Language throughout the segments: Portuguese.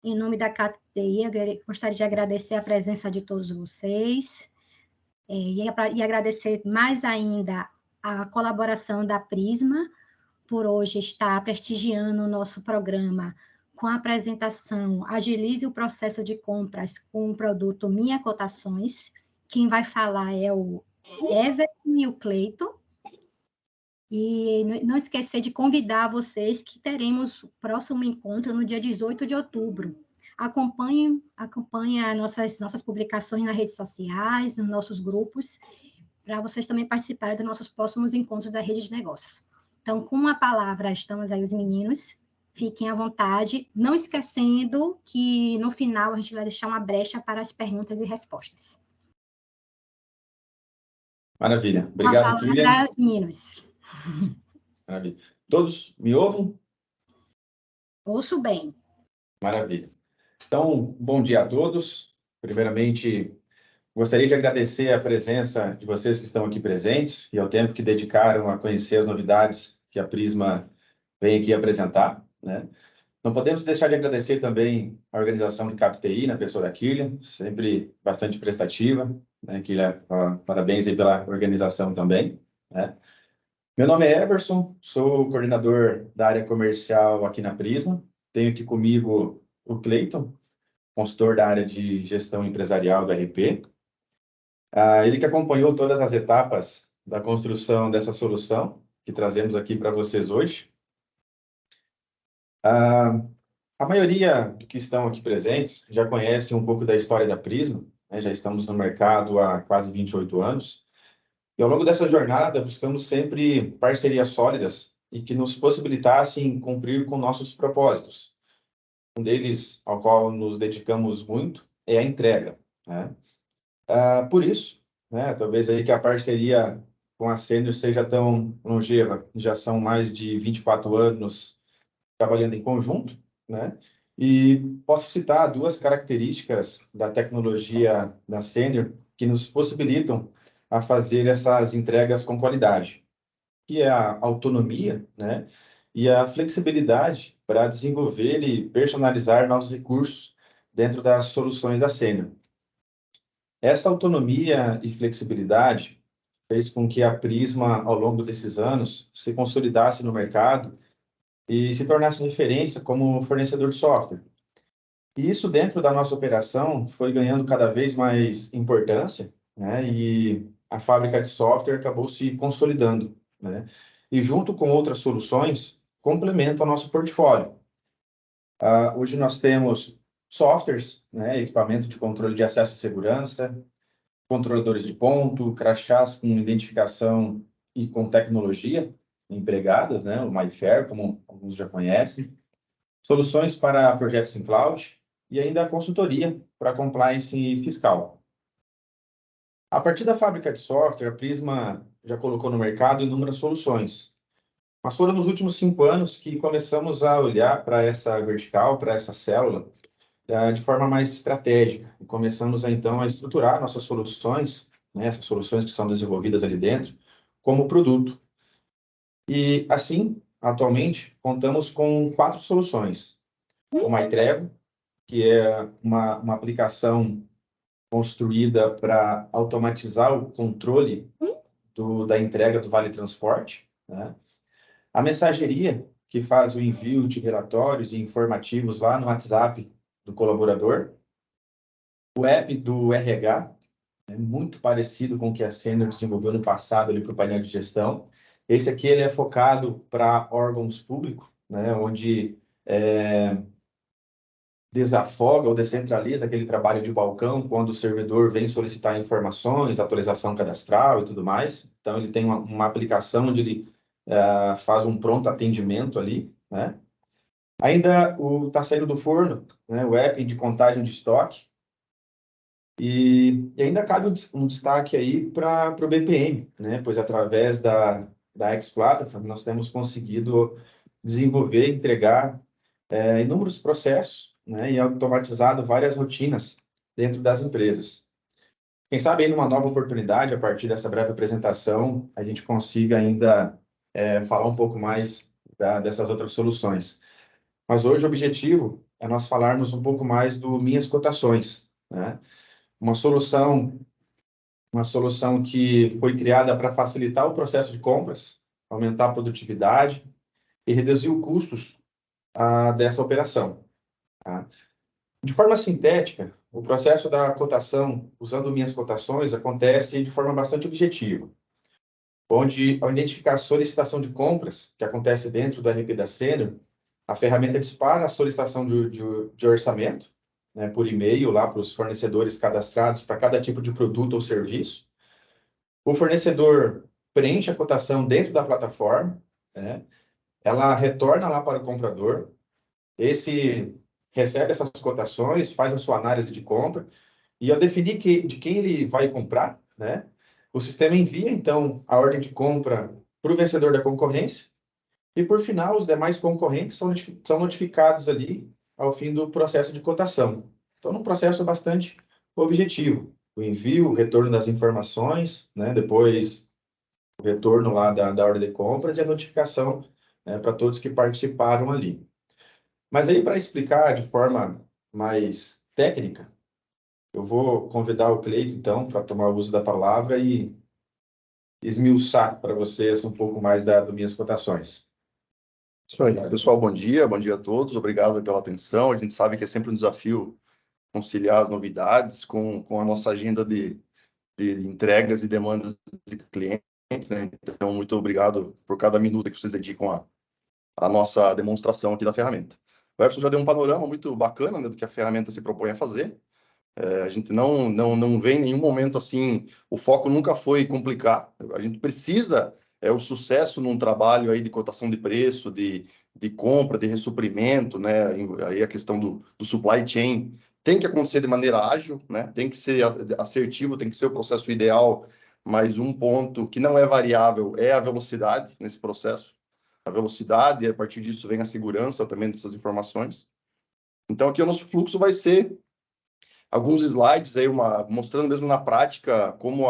Em nome da KTI, gostaria de agradecer a presença de todos vocês e agradecer mais ainda a colaboração da Prisma por hoje estar prestigiando o nosso programa com a apresentação Agilize o processo de compras com o produto Minha Cotações. Quem vai falar é o Everton e o Cleiton. E não esquecer de convidar vocês que teremos o próximo encontro no dia 18 de outubro. Acompanhe nossas publicações nas redes sociais, nos nossos grupos, para vocês também participarem dos nossos próximos encontros da rede de negócios. Então, com a palavra, estamos aí os meninos, fiquem à vontade, não esquecendo que no final a gente vai deixar uma brecha para as perguntas e respostas. Maravilha. Obrigado, Kília. Aos meninos. Maravilha. Todos me ouvem? Ouço bem. Maravilha. Então, bom dia a todos. Primeiramente, gostaria de agradecer a presença de vocês que estão aqui presentes e ao tempo que dedicaram a conhecer as novidades que a Prisma vem aqui apresentar, né? Não podemos deixar de agradecer também a organização do KTI, na pessoa da Kília, sempre bastante prestativa, né? Kília, parabéns aí pela organização também, né? Meu nome é Everson, sou coordenador da área comercial aqui na Prisma. Tenho aqui comigo o Cleiton, consultor da área de gestão empresarial do RP. Ele que acompanhou todas as etapas da construção dessa solução que trazemos aqui para vocês hoje. A maioria dos que estão aqui presentes já conhece um pouco da história da Prisma, né? Já estamos no mercado há quase 28 anos. E ao longo dessa jornada, buscamos sempre parcerias sólidas e que nos possibilitassem cumprir com nossos propósitos. Um deles, ao qual nos dedicamos muito, é a entrega, né? Por isso, né, talvez aí que a parceria com a Sênior seja tão longeva, já são mais de 24 anos trabalhando em conjunto, né? E posso citar duas características da tecnologia da Sênior que nos possibilitam a fazer essas entregas com qualidade, que é a autonomia, né, e a flexibilidade para desenvolver e personalizar novos recursos dentro das soluções da Sênior. Essa autonomia e flexibilidade fez com que a Prisma, ao longo desses anos, se consolidasse no mercado e se tornasse referência como fornecedor de software. E isso, dentro da nossa operação, foi ganhando cada vez mais importância, né, e a fábrica de software acabou se consolidando, né? E junto com outras soluções, complementa o nosso portfólio. Hoje nós temos softwares, né, equipamentos de controle de acesso e segurança, controladores de ponto, crachás com identificação e com tecnologia empregadas, né, o MyFair, como alguns já conhecem, soluções para projetos em cloud e ainda a consultoria para compliance fiscal. A partir da fábrica de software, a Prisma já colocou no mercado inúmeras soluções. Mas foram nos últimos 5 anos que começamos a olhar para essa vertical, para essa célula, de forma mais estratégica. E começamos, então, a estruturar nossas soluções, né, essas soluções que são desenvolvidas ali dentro, como produto. E, assim, atualmente, contamos com 4 soluções. O MyTrevo, que é uma aplicação construída para automatizar o controle da entrega do Vale Transporte, né? A mensageria, que faz o envio de relatórios e informativos lá no WhatsApp do colaborador. O app do RH, muito parecido com o que a Sênior desenvolveu no passado para o painel de gestão. Esse aqui ele é focado para órgãos públicos, né, onde desafoga ou descentraliza aquele trabalho de balcão, quando o servidor vem solicitar informações, atualização cadastral e tudo mais. Então, ele tem uma aplicação onde ele faz um pronto atendimento ali, né? Ainda está saindo do forno, né, o app de contagem de estoque. E ainda cabe um destaque aí para o BPM, né? Pois através da X-Platform nós temos conseguido desenvolver e entregar inúmeros processos, né, e automatizado várias rotinas dentro das empresas. Quem sabe aí numa nova oportunidade, a partir dessa breve apresentação, a gente consiga ainda falar um pouco mais dessas outras soluções. Mas hoje o objetivo é nós falarmos um pouco mais do Minhas Cotações, né? Uma solução que foi criada para facilitar o processo de compras, aumentar a produtividade e reduzir os custos dessa operação, tá? De forma sintética, o processo da cotação, usando Minhas Cotações, acontece de forma bastante objetiva, onde, ao identificar a solicitação de compras, que acontece dentro do RP da Sênior, a ferramenta dispara a solicitação de orçamento, né, por e-mail lá para os fornecedores cadastrados para cada tipo de produto ou serviço. O fornecedor preenche a cotação dentro da plataforma, né, ela retorna lá para o comprador, esse recebe essas cotações, faz a sua análise de compra, e ao definir de quem ele vai comprar, né, o sistema envia, então, a ordem de compra para o vencedor da concorrência, e, por final, os demais concorrentes são notificados ali ao fim do processo de cotação. Então, um processo bastante objetivo. O envio, o retorno das informações, né, depois o retorno lá da ordem de compras e a notificação, né, para todos que participaram ali. Mas aí, para explicar de forma mais técnica, eu vou convidar o Cleito, então, para tomar o uso da palavra e esmiuçar para vocês um pouco mais das minhas cotações. Isso aí. Pessoal, bom dia a todos. Obrigado pela atenção. A gente sabe que é sempre um desafio conciliar as novidades com a nossa agenda de entregas e demandas de clientes, né? Então, muito obrigado por cada minuto que vocês dedicam à nossa demonstração aqui da ferramenta. O Everson já deu um panorama muito bacana, né, do que a ferramenta se propõe a fazer. A gente não vê em nenhum momento assim, o foco nunca foi complicar. A gente precisa o sucesso num trabalho aí de cotação de preço, de compra, de ressuprimento, né? Aí a questão do supply chain tem que acontecer de maneira ágil, né? Tem que ser assertivo, tem que ser o processo ideal, mas um ponto que não é variável é a velocidade nesse processo. A velocidade, e a partir disso vem a segurança também dessas informações. Então aqui o nosso fluxo vai ser alguns slides aí, mostrando mesmo na prática como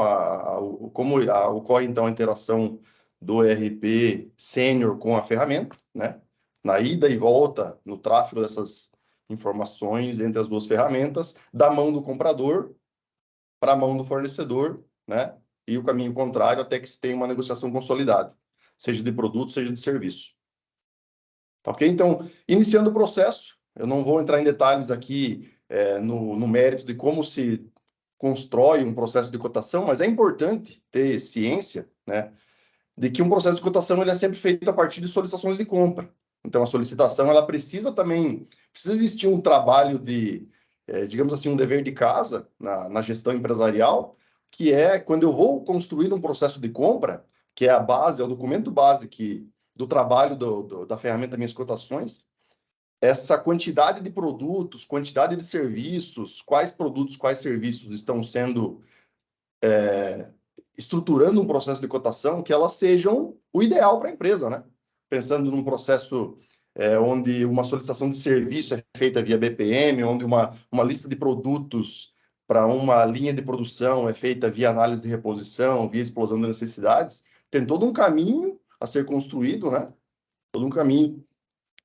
ocorre então a interação do ERP Sênior com a ferramenta, né? Na ida e volta, no tráfego dessas informações entre as duas ferramentas, da mão do comprador para a mão do fornecedor, né? E o caminho contrário até que se tenha uma negociação consolidada, seja de produto, seja de serviço. Tá ok? Então, iniciando o processo, eu não vou entrar em detalhes aqui no mérito de como se constrói um processo de cotação, mas é importante ter ciência, né, de que um processo de cotação ele é sempre feito a partir de solicitações de compra. Então, a solicitação ela precisa existir um trabalho digamos assim, um dever de casa na gestão empresarial, que é quando eu vou construir um processo de compra, que é a base, é o documento base do trabalho da ferramenta Minhas Cotações, essa quantidade de produtos, quantidade de serviços, quais produtos, quais serviços estão sendo estruturando um processo de cotação, que elas sejam o ideal para a empresa, né? Pensando num processo onde uma solicitação de serviço é feita via BPM, onde uma lista de produtos para uma linha de produção é feita via análise de reposição, via explosão de necessidades, tem todo um caminho a ser construído, né? Todo um caminho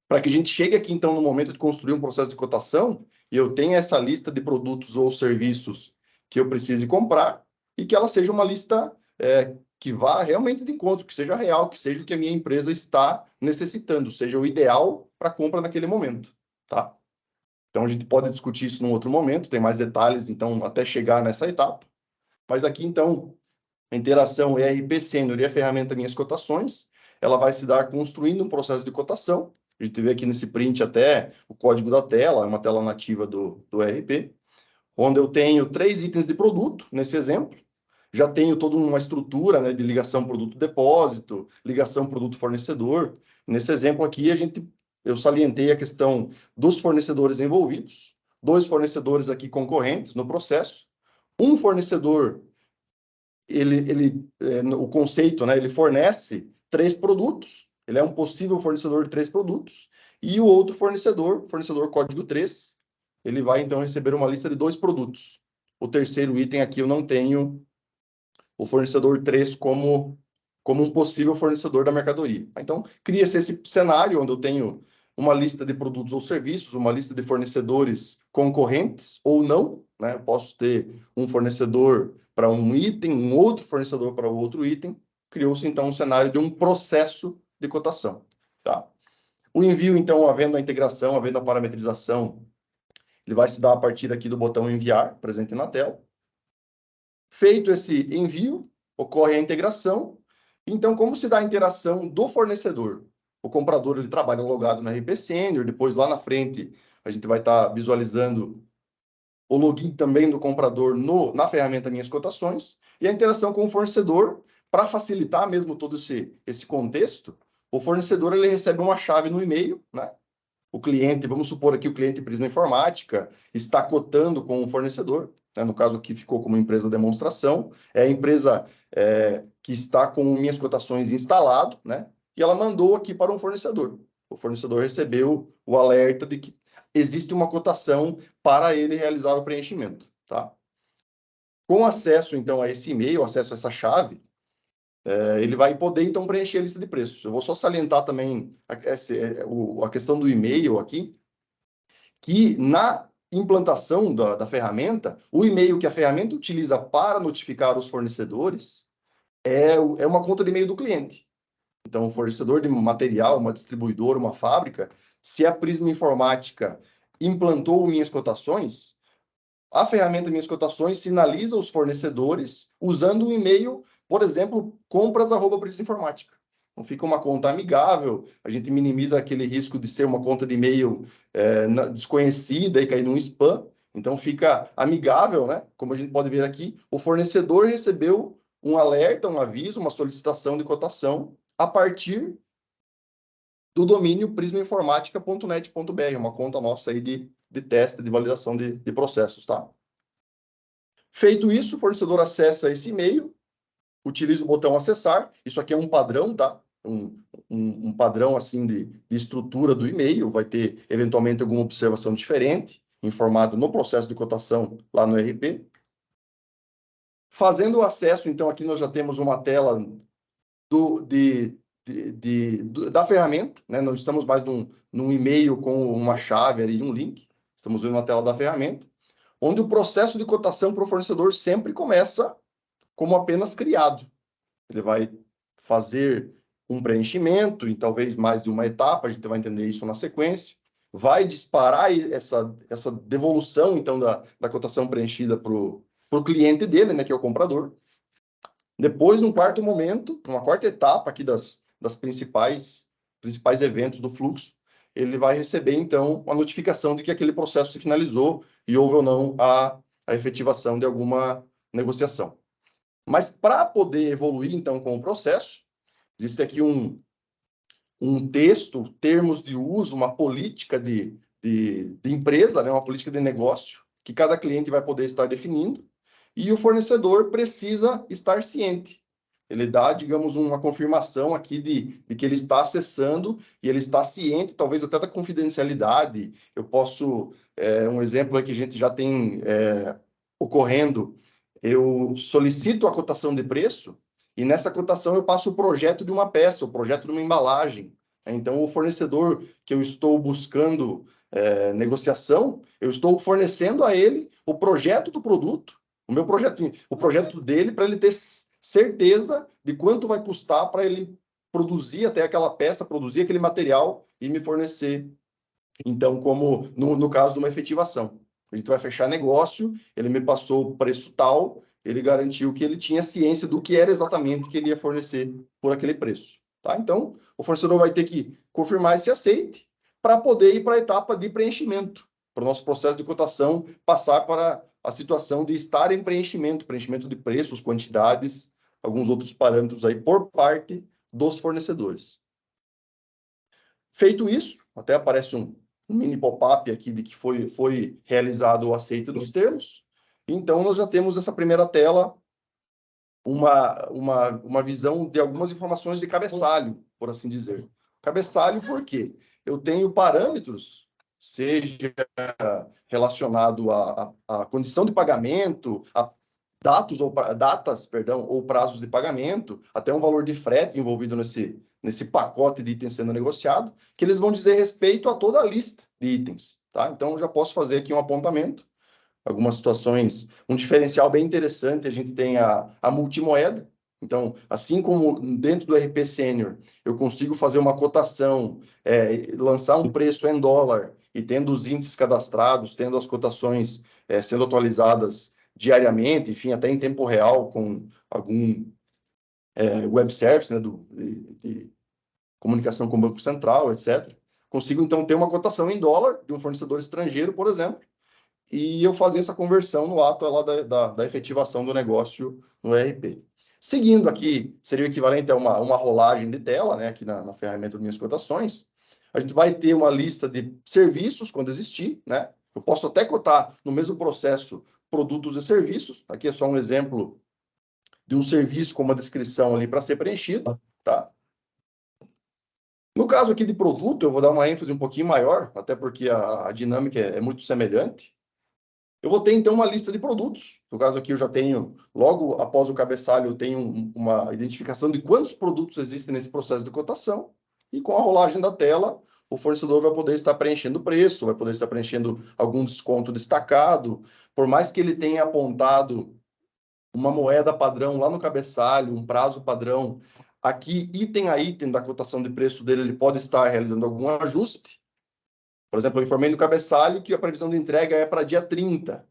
para que a gente chegue aqui, então, no momento de construir um processo de cotação, e eu tenha essa lista de produtos ou serviços que eu precise comprar, e que ela seja uma lista que vá realmente de encontro, que seja real, que seja o que a minha empresa está necessitando, seja o ideal para compra naquele momento, tá? Então, a gente pode discutir isso num outro momento, tem mais detalhes, então, até chegar nessa etapa. Mas aqui, então, a interação ERP Sênior e a ferramenta Minhas Cotações, ela vai se dar construindo um processo de cotação. A gente vê aqui nesse print até o código da tela, é uma tela nativa do ERP, onde eu tenho 3 itens de produto, nesse exemplo. Já tenho toda uma estrutura, né, de ligação produto-depósito, ligação produto-fornecedor. Nesse exemplo aqui, eu salientei a questão dos fornecedores envolvidos, 2 fornecedores aqui concorrentes no processo, um fornecedor o conceito, né, ele fornece 3 produtos, ele é um possível fornecedor de 3 produtos, e o outro fornecedor código 3, ele vai então receber uma lista de 2 produtos. O terceiro item aqui eu não tenho o fornecedor 3 como um possível fornecedor da mercadoria. Então, cria-se esse cenário onde eu tenho uma lista de produtos ou serviços, uma lista de fornecedores concorrentes ou não, né? Eu posso ter um fornecedor para um item, um outro fornecedor para outro item. Criou-se, então, um cenário de um processo de cotação, tá? O envio, então, havendo a integração, havendo a parametrização, ele vai se dar a partir aqui do botão enviar, presente na tela. Feito esse envio, ocorre a integração. Então, como se dá a interação do fornecedor? O comprador, ele trabalha logado na RP Senior, depois lá na frente a gente vai estar visualizando o login também do comprador na ferramenta Minhas Cotações, e a interação com o fornecedor, para facilitar mesmo todo esse contexto, o fornecedor ele recebe uma chave no e-mail, né? O cliente, vamos supor aqui o cliente Prisma Informática, está cotando com o fornecedor, né? No caso aqui ficou como empresa demonstração, é a empresa que está com Minhas Cotações instalado, né? E ela mandou aqui para um fornecedor. O fornecedor recebeu o alerta de que existe uma cotação para ele realizar o preenchimento, tá? Com acesso, então, a esse e-mail, acesso a essa chave, ele vai poder, então, preencher a lista de preços. Eu vou só salientar também a questão do e-mail aqui, que na implantação da ferramenta, o e-mail que a ferramenta utiliza para notificar os fornecedores é uma conta de e-mail do cliente. Então, o fornecedor de material, uma distribuidora, uma fábrica, se a Prisma Informática implantou Minhas Cotações, a ferramenta Minhas Cotações sinaliza os fornecedores usando o e-mail, por exemplo, compras@Prisma Informática. Então, fica uma conta amigável, a gente minimiza aquele risco de ser uma conta de e-mail desconhecida e cair num spam. Então, fica amigável, né? Como a gente pode ver aqui, o fornecedor recebeu um alerta, um aviso, uma solicitação de cotação a partir do domínio prismainformatica.net.br, uma conta nossa aí de teste, de validação de processos, tá? Feito isso, o fornecedor acessa esse e-mail, utiliza o botão acessar, isso aqui é um padrão, tá? Um padrão, assim, de estrutura do e-mail, vai ter, eventualmente, alguma observação diferente, informado no processo de cotação lá no RP. Fazendo o acesso, então, aqui nós já temos uma tela da ferramenta, né? Não estamos mais num e-mail com uma chave e um link, estamos vendo uma tela da ferramenta, onde o processo de cotação para o fornecedor sempre começa como apenas criado. Ele vai fazer um preenchimento, em talvez mais de uma etapa, a gente vai entender isso na sequência, vai disparar essa devolução, então, da cotação preenchida para o cliente dele, né, que é o comprador. Depois, num quarto momento, uma quarta etapa aqui das principais eventos do fluxo, ele vai receber, então, uma notificação de que aquele processo se finalizou e houve ou não a efetivação de alguma negociação. Mas para poder evoluir, então, com o processo, existe aqui um texto, termos de uso, uma política de empresa, né, uma política de negócio, que cada cliente vai poder estar definindo, e o fornecedor precisa estar ciente. Ele dá, digamos, uma confirmação aqui de que ele está acessando e ele está ciente, talvez até da confidencialidade. Eu posso, um exemplo é que a gente já tem ocorrendo, eu solicito a cotação de preço e nessa cotação eu passo o projeto de uma peça, o projeto de uma embalagem. Então, o fornecedor que eu estou buscando negociação, eu estou fornecendo a ele o projeto do produto, o projeto dele, para ele ter certeza de quanto vai custar para ele produzir até aquela peça, produzir aquele material e me fornecer. Então, como no caso de uma efetivação. A gente vai fechar negócio, ele me passou o preço tal, ele garantiu que ele tinha ciência do que era exatamente que ele ia fornecer por aquele preço. Tá? Então, o fornecedor vai ter que confirmar esse aceite para poder ir para a etapa de preenchimento, para o nosso processo de cotação passar para a situação de estar em preenchimento de preços, quantidades, alguns outros parâmetros aí por parte dos fornecedores. Feito isso, até aparece um mini pop-up aqui de que foi realizado o aceite dos termos. Então, nós já temos essa primeira tela, uma visão de algumas informações de cabeçalho, por assim dizer. Cabeçalho por quê? Eu tenho parâmetros, seja relacionado à condição de pagamento, a datas ou prazos de pagamento, até um valor de frete envolvido nesse nesse pacote de itens sendo negociado, que eles vão dizer respeito a toda a lista de itens, tá? Então, eu já posso fazer aqui um apontamento. Algumas situações, um diferencial bem interessante, a gente tem a multimoeda. Então, assim como dentro do RP Sênior, eu consigo fazer uma cotação, lançar um preço em dólar, e tendo os índices cadastrados, tendo as cotações sendo atualizadas diariamente, enfim, até em tempo real, com algum web service, né, de comunicação com o Banco Central, etc. Consigo, então, ter uma cotação em dólar de um fornecedor estrangeiro, por exemplo, e eu fazer essa conversão no ato lá da efetivação do negócio no ERP. Seguindo aqui, seria o equivalente a uma rolagem de tela, né, aqui na ferramenta de minhas cotações. A gente vai ter uma lista de serviços quando existir, né? Eu posso até cotar no mesmo processo produtos e serviços. Aqui é só um exemplo de um serviço com uma descrição ali para ser preenchido, tá? No caso aqui de produto, eu vou dar uma ênfase um pouquinho maior, até porque a dinâmica é muito semelhante. Eu vou ter, então, uma lista de produtos. No caso aqui, eu já tenho, logo após o cabeçalho, eu tenho uma identificação de quantos produtos existem nesse processo de cotação. E com a rolagem da tela, o fornecedor vai poder estar preenchendo o preço, vai poder estar preenchendo algum desconto destacado. Por mais que ele tenha apontado uma moeda padrão lá no cabeçalho, um prazo padrão, aqui, item a item da cotação de preço dele, ele pode estar realizando algum ajuste. Por exemplo, eu informei no cabeçalho que a previsão de entrega é para dia 30.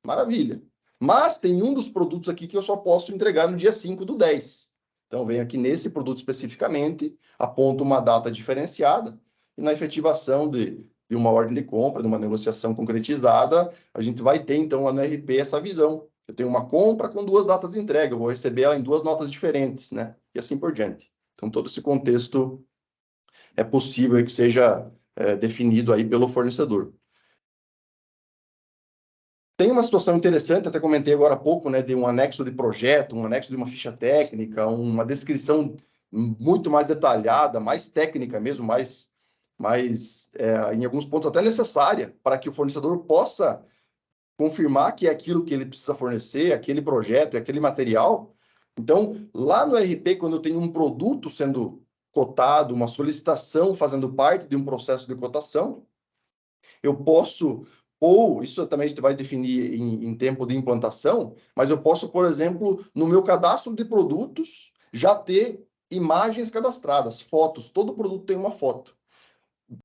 Maravilha. Mas tem um dos produtos aqui que eu só posso entregar no dia 5/10. Então, venho aqui nesse produto especificamente, aponto uma data diferenciada, e na efetivação de uma ordem de compra, de uma negociação concretizada, a gente vai ter, então, lá no RP essa visão. Eu tenho uma compra com 2 datas de entrega, eu vou receber ela em 2 notas diferentes, né? E assim por diante. Então, todo esse contexto é possível que seja definido aí pelo fornecedor. Tem uma situação interessante, até comentei agora há pouco, né, de um anexo de projeto, um anexo de uma ficha técnica, uma descrição muito mais detalhada, mais técnica mesmo, em alguns pontos até necessária, para que o fornecedor possa confirmar que é aquilo que ele precisa fornecer, aquele projeto, aquele material. Então, lá no RP, quando eu tenho um produto sendo cotado, uma solicitação fazendo parte de um processo de cotação, eu posso, ou isso também a gente vai definir em tempo de implantação, mas eu posso, por exemplo, no meu cadastro de produtos, já ter imagens cadastradas, fotos, todo produto tem uma foto.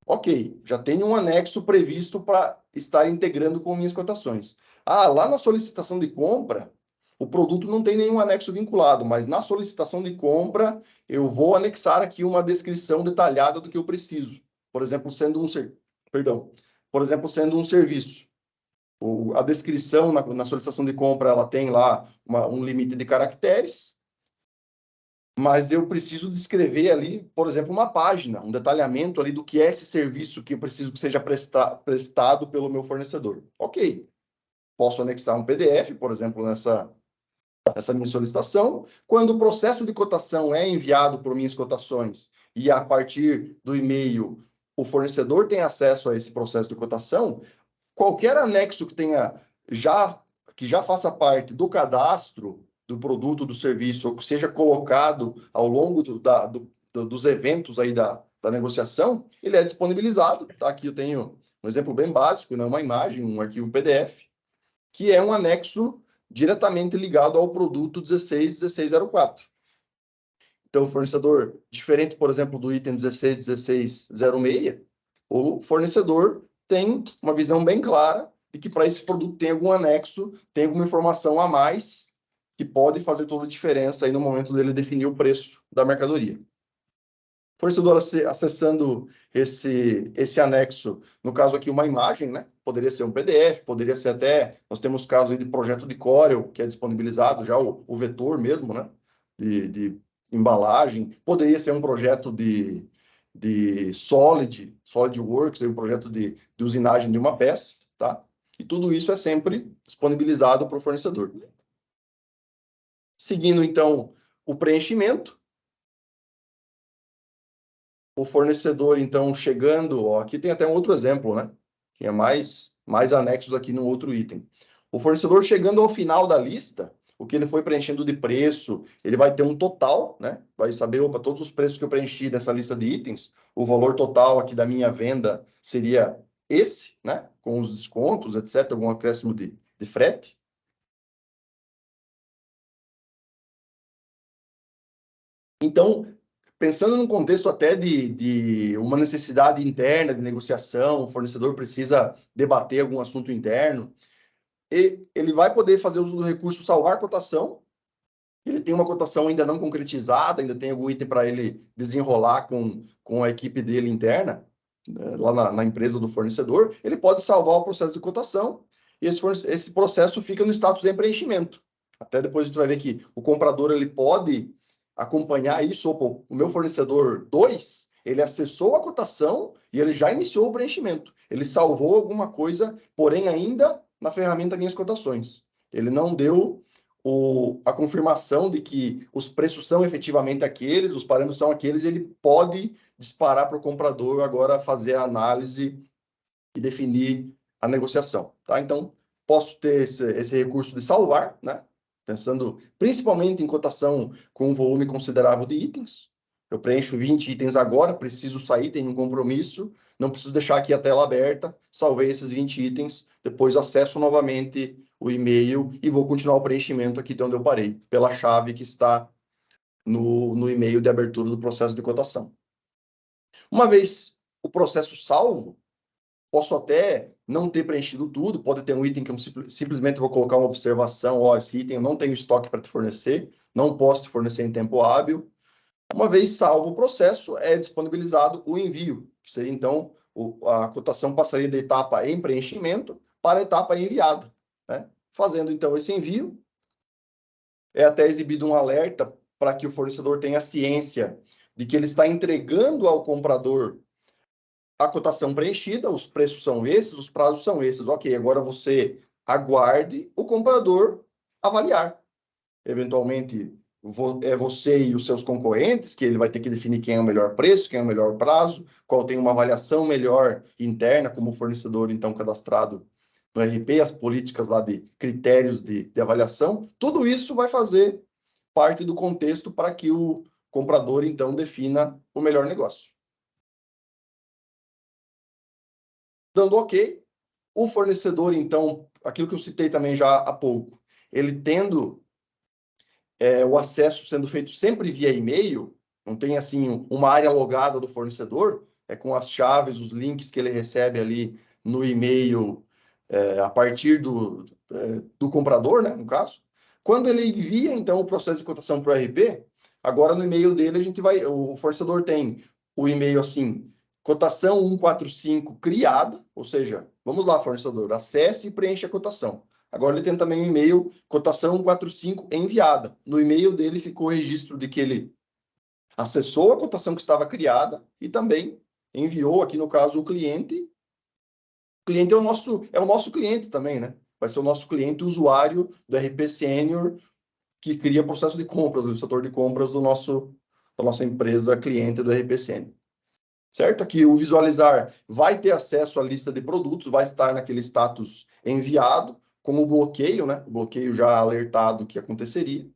Ok, já tenho um anexo previsto para estar integrando com minhas cotações. Lá na solicitação de compra, o produto não tem nenhum anexo vinculado, mas na solicitação de compra, eu vou anexar aqui uma descrição detalhada do que eu preciso. Por exemplo, sendo um serviço. A descrição na solicitação de compra, ela tem lá um limite de caracteres, mas eu preciso descrever ali, por exemplo, uma página, um detalhamento ali do que é esse serviço que eu preciso que seja prestado pelo meu fornecedor. Ok, posso anexar um PDF, por exemplo, nessa minha solicitação. Quando o processo de cotação é enviado por minhas cotações e a partir do e-mail o fornecedor tem acesso a esse processo de cotação, qualquer anexo que já faça parte do cadastro do produto, do serviço, ou que seja colocado ao longo dos eventos aí da negociação, ele é disponibilizado. Tá? Aqui eu tenho um exemplo bem básico, né? Uma imagem, um arquivo PDF, que é um anexo diretamente ligado ao produto 1604. Então, o fornecedor, diferente, por exemplo, do item 1606, o fornecedor tem uma visão bem clara de que para esse produto tem algum anexo, tem alguma informação a mais que pode fazer toda a diferença aí no momento dele definir o preço da mercadoria. Fornecedor acessando esse anexo, no caso aqui uma imagem, né? Poderia ser um PDF, poderia ser até, nós temos casos aí de projeto de Corel, que é disponibilizado já o vetor mesmo, né? De embalagem, poderia ser um projeto de SolidWorks, um projeto de usinagem de uma peça, tá? E tudo isso é sempre disponibilizado para o fornecedor. Seguindo, então, o preenchimento, o fornecedor, então, chegando... aqui tem até um outro exemplo, né? Tinha mais anexos aqui no outro item. O fornecedor chegando ao final da lista, o que ele foi preenchendo de preço, ele vai ter um total, né? Vai saber, opa, todos os preços que eu preenchi dessa lista de itens, o valor total aqui da minha venda seria esse, né? Com os descontos, etc., algum acréscimo de frete. Então, pensando num contexto até de uma necessidade interna de negociação, o fornecedor precisa debater algum assunto interno, e ele vai poder fazer uso do recurso salvar cotação. Ele tem uma cotação ainda não concretizada, ainda tem algum item para ele desenrolar com a equipe dele interna, lá na empresa do fornecedor. Ele pode salvar o processo de cotação e esse processo fica no status de preenchimento. Até depois a gente vai ver que o comprador ele pode acompanhar isso. Opa, o meu fornecedor 2, ele acessou a cotação e ele já iniciou o preenchimento. Ele salvou alguma coisa, porém ainda na ferramenta Minhas Cotações. Ele não deu a confirmação de que os preços são efetivamente aqueles, os parâmetros são aqueles, ele pode disparar para o comprador agora fazer a análise e definir a negociação. Tá? Então, posso ter esse recurso de salvar, né? Pensando principalmente em cotação com um volume considerável de itens. Eu preencho 20 itens agora, preciso sair, tenho um compromisso, não preciso deixar aqui a tela aberta, salvei esses 20 itens, depois acesso novamente o e-mail e vou continuar o preenchimento aqui de onde eu parei, pela chave que está no e-mail de abertura do processo de cotação. Uma vez o processo salvo, posso até não ter preenchido tudo, pode ter um item que eu simplesmente vou colocar uma observação, ó, esse item eu não tenho estoque para te fornecer, não posso te fornecer em tempo hábil. Uma vez salvo o processo, é disponibilizado o envio, que seria então, a cotação passaria da etapa em preenchimento para a etapa enviada, né? Fazendo então esse envio, é até exibido um alerta para que o fornecedor tenha ciência de que ele está entregando ao comprador a cotação preenchida, os preços são esses, os prazos são esses. Ok, agora você aguarde o comprador avaliar. Eventualmente, é você e os seus concorrentes, que ele vai ter que definir quem é o melhor preço, quem é o melhor prazo, qual tem uma avaliação melhor interna como fornecedor, então, cadastrado no RP, as políticas lá de critérios de avaliação. Tudo isso vai fazer parte do contexto para que o comprador, então, defina o melhor negócio. Dando ok, o fornecedor, então, aquilo que eu citei também já há pouco, ele tendo o acesso sendo feito sempre via e-mail, não tem assim uma área logada do fornecedor, é com as chaves, os links que ele recebe ali no e-mail a partir do comprador, né, no caso. Quando ele envia, então, o processo de cotação para o RP, agora no e-mail dele o fornecedor tem o e-mail assim, cotação 145 criada, ou seja, vamos lá, fornecedor, acesse e preencha a cotação. Agora ele tem também um e-mail, cotação 145 enviada. No e-mail dele ficou o registro de que ele acessou a cotação que estava criada e também enviou, aqui no caso, o cliente. O cliente é o nosso cliente também, né? Vai ser o nosso cliente usuário do RP Senior que cria processo de compras, o setor de compras da nossa empresa cliente do RP Senior. Certo? Aqui o visualizar vai ter acesso à lista de produtos, vai estar naquele status enviado, como o bloqueio, né? O bloqueio já alertado que aconteceria,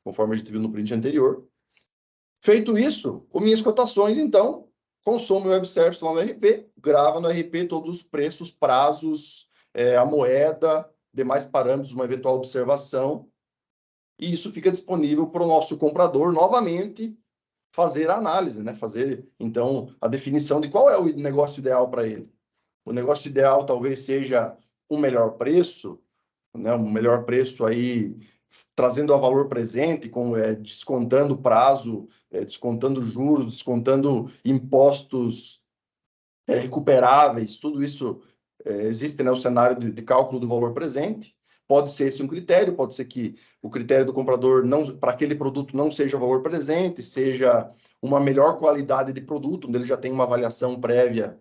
conforme a gente viu no print anterior. Feito isso, o Minhas Cotações, então, consome o web service lá no RP, grava no RP todos os preços, prazos, a moeda, demais parâmetros, uma eventual observação, e isso fica disponível para o nosso comprador, novamente, fazer a análise, né? Fazer, então, a definição de qual é o negócio ideal para ele. O negócio ideal talvez seja um melhor preço, né? Um melhor preço aí, trazendo a valor presente, descontando prazo, descontando juros, descontando impostos recuperáveis, tudo isso existe, né? O cenário de cálculo do valor presente. Pode ser esse um critério, pode ser que o critério do comprador para aquele produto não seja o valor presente, seja uma melhor qualidade de produto, onde ele já tem uma avaliação prévia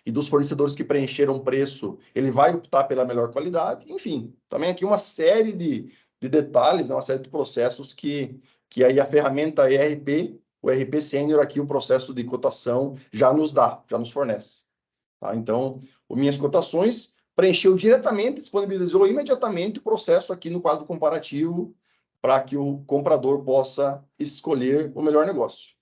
e dos fornecedores que preencheram o preço, ele vai optar pela melhor qualidade. Enfim, também aqui uma série de detalhes, uma série de processos que aí a ferramenta ERP, o RP Senior aqui, o processo de cotação já nos dá, já nos fornece. Tá? Então, Minhas Cotações preencheu diretamente, disponibilizou imediatamente o processo aqui no quadro comparativo para que o comprador possa escolher o melhor negócio.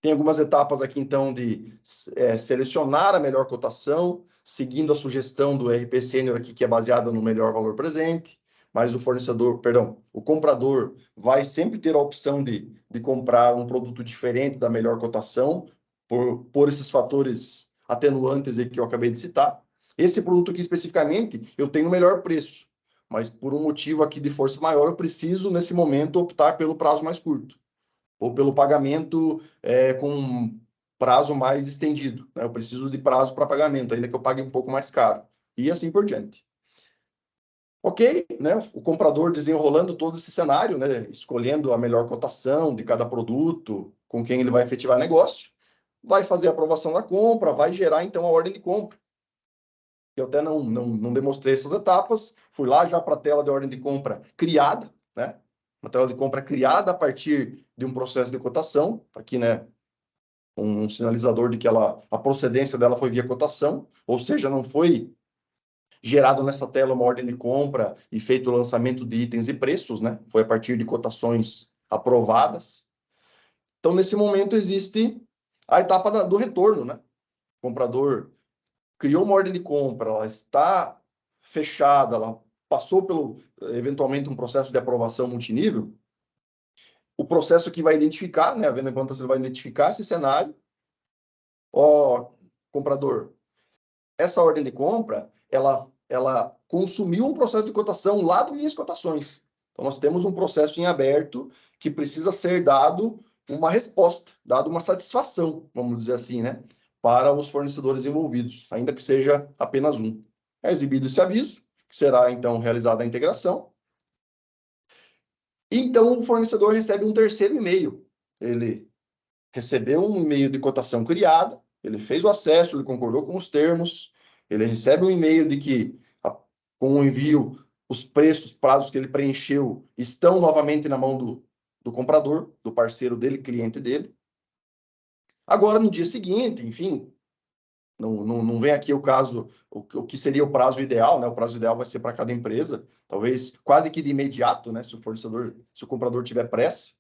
Tem algumas etapas aqui, então, de selecionar a melhor cotação, seguindo a sugestão do RP Sênior aqui, que é baseada no melhor valor presente, mas o comprador vai sempre ter a opção de comprar um produto diferente da melhor cotação, por esses fatores atenuantes aí que eu acabei de citar. Esse produto aqui, especificamente, eu tenho o melhor preço, mas por um motivo aqui de força maior, eu preciso, nesse momento, optar pelo prazo mais curto, ou pelo pagamento com prazo mais estendido, né? Eu preciso de prazo para pagamento, ainda que eu pague um pouco mais caro, e assim por diante. Ok, né? O comprador desenrolando todo esse cenário, né? Escolhendo a melhor cotação de cada produto, com quem ele vai efetivar negócio, vai fazer a aprovação da compra, vai gerar, então, a ordem de compra. Eu até não demonstrei essas etapas, fui lá já para a tela de ordem de compra criada, né? Uma tela de compra criada a partir de um processo de cotação, aqui, né? Um sinalizador de que a procedência dela foi via cotação, ou seja, não foi gerado nessa tela uma ordem de compra e feito o lançamento de itens e preços, né? Foi a partir de cotações aprovadas. Então, nesse momento, existe a etapa do retorno, né? O comprador criou uma ordem de compra, ela está fechada, ela passou pelo, eventualmente, um processo de aprovação multinível. O processo que vai identificar, né? A venda em conta você vai identificar esse cenário. Ó, comprador, essa ordem de compra, ela consumiu um processo de cotação lá do Minhas Cotações. Então, nós temos um processo em aberto que precisa ser dado uma resposta, dado uma satisfação, vamos dizer assim, né? Para os fornecedores envolvidos, ainda que seja apenas um. É exibido esse aviso, que será, então, realizada a integração. E, então, o fornecedor recebe um terceiro e-mail. Ele recebeu um e-mail de cotação criada, ele fez o acesso, ele concordou com os termos, ele recebe um e-mail de que, com o envio, os preços, prazos que ele preencheu estão novamente na mão do comprador, do parceiro dele, cliente dele. Agora, no dia seguinte, enfim, não vem aqui o caso, o que seria o prazo ideal, né? O prazo ideal vai ser para cada empresa, talvez quase que de imediato, né? Se o comprador tiver pressa,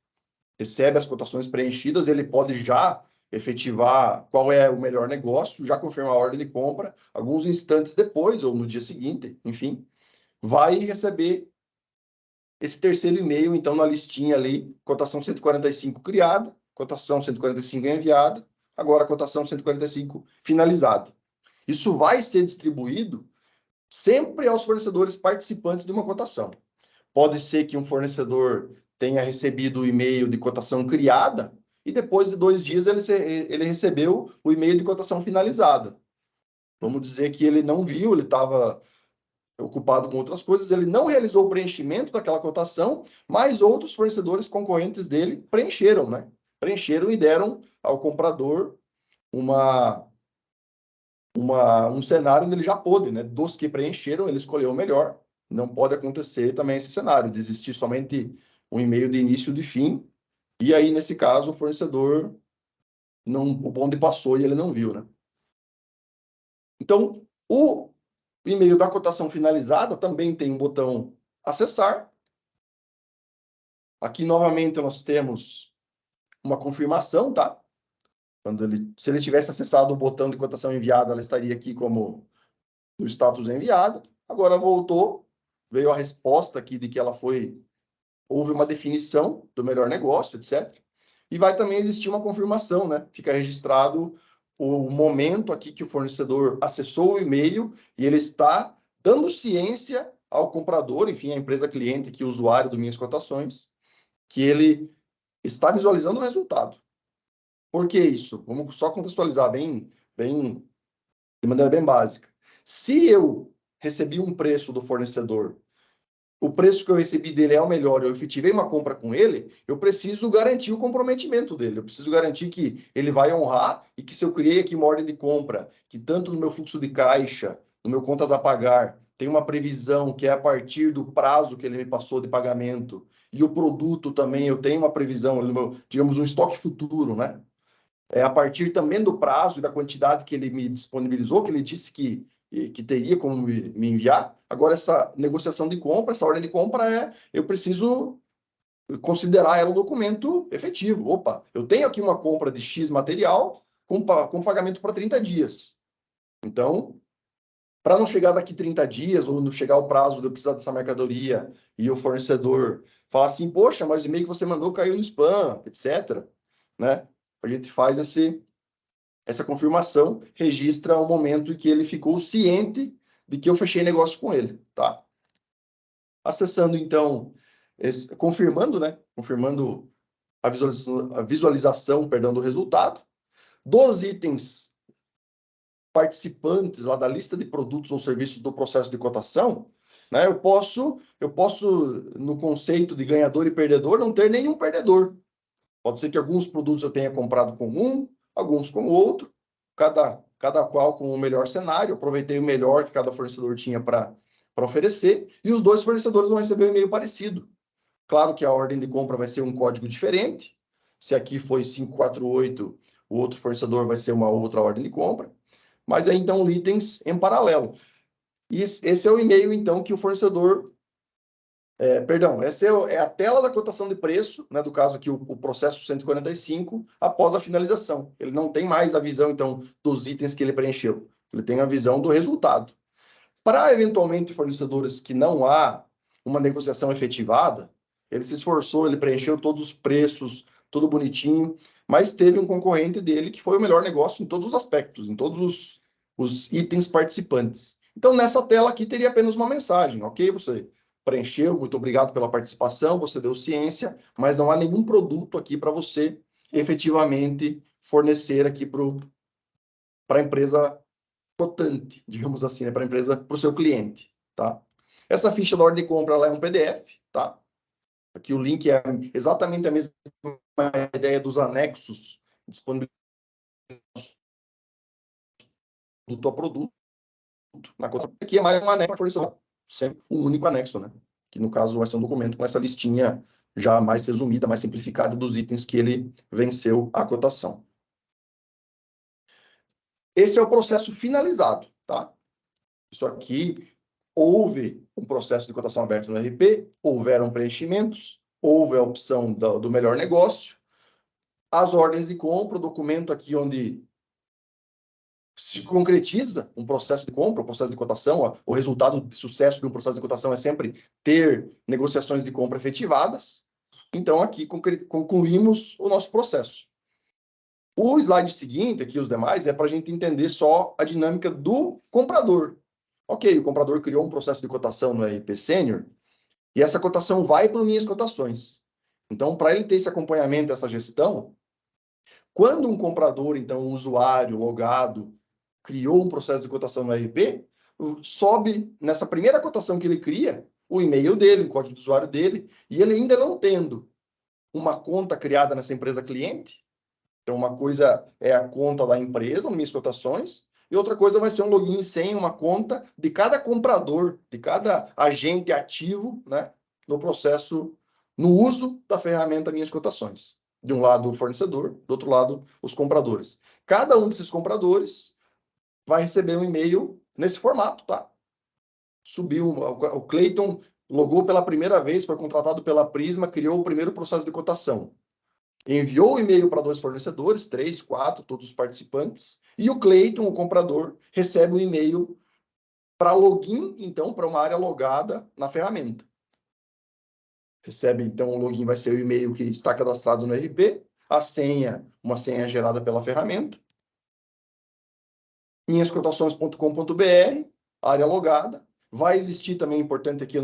recebe as cotações preenchidas, ele pode já efetivar qual é o melhor negócio, já confirmar a ordem de compra, alguns instantes depois, ou no dia seguinte, enfim, vai receber esse terceiro e-mail, então, na listinha ali, cotação 145 criada, cotação 145 enviada, agora cotação 145 finalizada. Isso vai ser distribuído sempre aos fornecedores participantes de uma cotação. Pode ser que um fornecedor tenha recebido o e-mail de cotação criada e depois de 2 dias ele recebeu o e-mail de cotação finalizada. Vamos dizer que ele não viu, ele estava ocupado com outras coisas, ele não realizou o preenchimento daquela cotação, mas outros fornecedores concorrentes dele preencheram, né? Preencheram e deram ao comprador um cenário onde ele já pôde, né? Dos que preencheram, ele escolheu o melhor. Não pode acontecer também esse cenário, de existir somente um e-mail de início e de fim, e aí, nesse caso, o fornecedor, o bonde passou e ele não viu, né? Então, o e-mail da cotação finalizada também tem um botão acessar. Aqui, novamente, nós temos uma confirmação, tá? Se ele tivesse acessado o botão de cotação enviada, ela estaria aqui como no status enviada. Agora voltou, veio a resposta aqui de que houve uma definição do melhor negócio, etc. E vai também existir uma confirmação, né? Fica registrado o momento aqui que o fornecedor acessou o e-mail e ele está dando ciência ao comprador, enfim, a empresa cliente, que é o usuário do Minhas Cotações, que ele está visualizando o resultado. Por que isso? Vamos só contextualizar de maneira bem básica. Se eu recebi um preço do fornecedor, o preço que eu recebi dele é o melhor, eu efetivei uma compra com ele, eu preciso garantir o comprometimento dele, eu preciso garantir que ele vai honrar e que se eu criei aqui uma ordem de compra, que tanto no meu fluxo de caixa, no meu contas a pagar, tem uma previsão que é a partir do prazo que ele me passou de pagamento, e o produto também, eu tenho uma previsão, digamos, um estoque futuro, né? A partir também do prazo e da quantidade que ele me disponibilizou, que ele disse que que teria como me enviar. Agora, essa negociação de compra, essa ordem de compra, eu preciso considerar ela um documento efetivo. Opa, eu tenho aqui uma compra de X material com pagamento para 30 dias. Então, para não chegar daqui 30 dias, ou não chegar o prazo de eu precisar dessa mercadoria e o fornecedor falar assim, poxa, mas o e-mail que você mandou caiu no spam, etc. Né? A gente faz essa confirmação, registra o momento em que ele ficou ciente de que eu fechei negócio com ele. Tá? Acessando, então, confirmando, né? Confirmando a visualização, perdão, do resultado. Dos itens participantes lá da lista de produtos ou serviços do processo de cotação, né, eu posso, no conceito de ganhador e perdedor, não ter nenhum perdedor. Pode ser que alguns produtos eu tenha comprado com um, alguns com o outro, cada qual com o melhor cenário, aproveitei o melhor que cada fornecedor tinha para oferecer, e os dois fornecedores vão receber um e-mail parecido. Claro que a ordem de compra vai ser um código diferente, se aqui foi 548, o outro fornecedor vai ser uma outra ordem de compra, mas aí, então, itens em paralelo. E esse é o e-mail, então, que o fornecedor... perdão, essa é a tela da cotação de preço, né, do caso aqui, o processo 145, após a finalização. Ele não tem mais a visão, então, dos itens que ele preencheu. Ele tem a visão do resultado. Para, eventualmente, fornecedores que não há uma negociação efetivada, ele se esforçou, ele preencheu todos os preços, tudo bonitinho, mas teve um concorrente dele que foi o melhor negócio em todos os aspectos, em todos os itens participantes. Então, nessa tela aqui, teria apenas uma mensagem, ok? Você preencheu, muito obrigado pela participação, você deu ciência, mas não há nenhum produto aqui para você efetivamente fornecer aqui para a empresa cotante, digamos assim, né, para a empresa, para o seu cliente, tá? Essa ficha da ordem de compra ela é um PDF, tá? Aqui o link é exatamente a mesma ideia dos anexos disponíveis produto a produto. Na cotação. Aqui é mais um anexo para fornecer sempre um único anexo, né? Que no caso vai ser um documento com essa listinha já mais resumida, mais simplificada dos itens que ele venceu a cotação. Esse é o processo finalizado, tá? Isso aqui, houve um processo de cotação aberto no RP, houveram preenchimentos, houve a opção do melhor negócio, as ordens de compra, o documento aqui onde se concretiza um processo de compra, um processo de cotação, o resultado de sucesso de um processo de cotação é sempre ter negociações de compra efetivadas. Então, aqui concluímos o nosso processo. O slide seguinte, aqui os demais, é para a gente entender só a dinâmica do comprador. Ok, o comprador criou um processo de cotação no RP Sênior e essa cotação vai para minhas cotações. Então, para ele ter esse acompanhamento, essa gestão, quando um comprador, então um usuário logado, criou um processo de cotação no RP, sobe nessa primeira cotação que ele cria, o e-mail dele, o código do usuário dele, e ele ainda não tendo uma conta criada nessa empresa cliente. Então, uma coisa é a conta da empresa, minhas cotações, e outra coisa vai ser um login sem uma conta de cada comprador, de cada agente ativo, né, no processo, no uso da ferramenta Minhas Cotações. De um lado, o fornecedor, do outro lado, os compradores. Cada um desses compradores vai receber um e-mail nesse formato, tá? Subiu, o Clayton logou pela primeira vez, foi contratado pela Prisma, criou o primeiro processo de cotação. Enviou o e-mail para 2 fornecedores, 3, 4, todos os participantes, e o Clayton, o comprador, recebe um e-mail para login, então, para uma área logada na ferramenta. Recebe, então, o login vai ser o e-mail que está cadastrado no RP, a senha, uma senha gerada pela ferramenta, minhascotações.com.br, área logada. Vai existir também, importante aqui, eu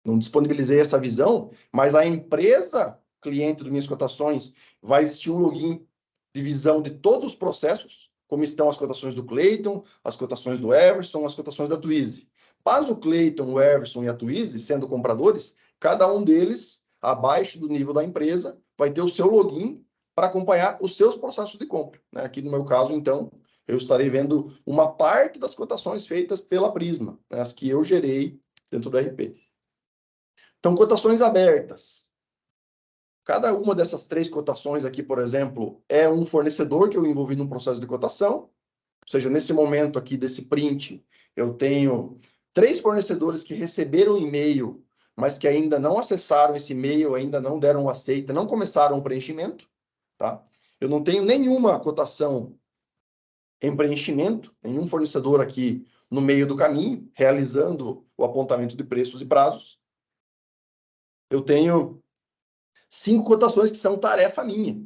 não disponibilizei essa visão, mas a empresa cliente do Minhas Cotações vai existir um login de visão de todos os processos, como estão as cotações do Clayton, as cotações do Everson, as cotações da Twizy. Para o Clayton, o Everson e a Twizy, sendo compradores, cada um deles, abaixo do nível da empresa, vai ter o seu login para acompanhar os seus processos de compra. Né? Aqui no meu caso, então, eu estarei vendo uma parte das cotações feitas pela Prisma, né? As que eu gerei dentro do RP. Então, cotações abertas. Cada uma dessas 3 cotações aqui, por exemplo, é um fornecedor que eu envolvi num processo de cotação, seja, nesse momento aqui desse print, eu tenho 3 fornecedores que receberam o e-mail, mas que ainda não acessaram esse e-mail, ainda não deram o aceita, não começaram o preenchimento, tá? Eu não tenho nenhuma cotação em preenchimento, nenhum fornecedor aqui no meio do caminho, realizando o apontamento de preços e prazos. Eu tenho 5 cotações que são tarefa minha.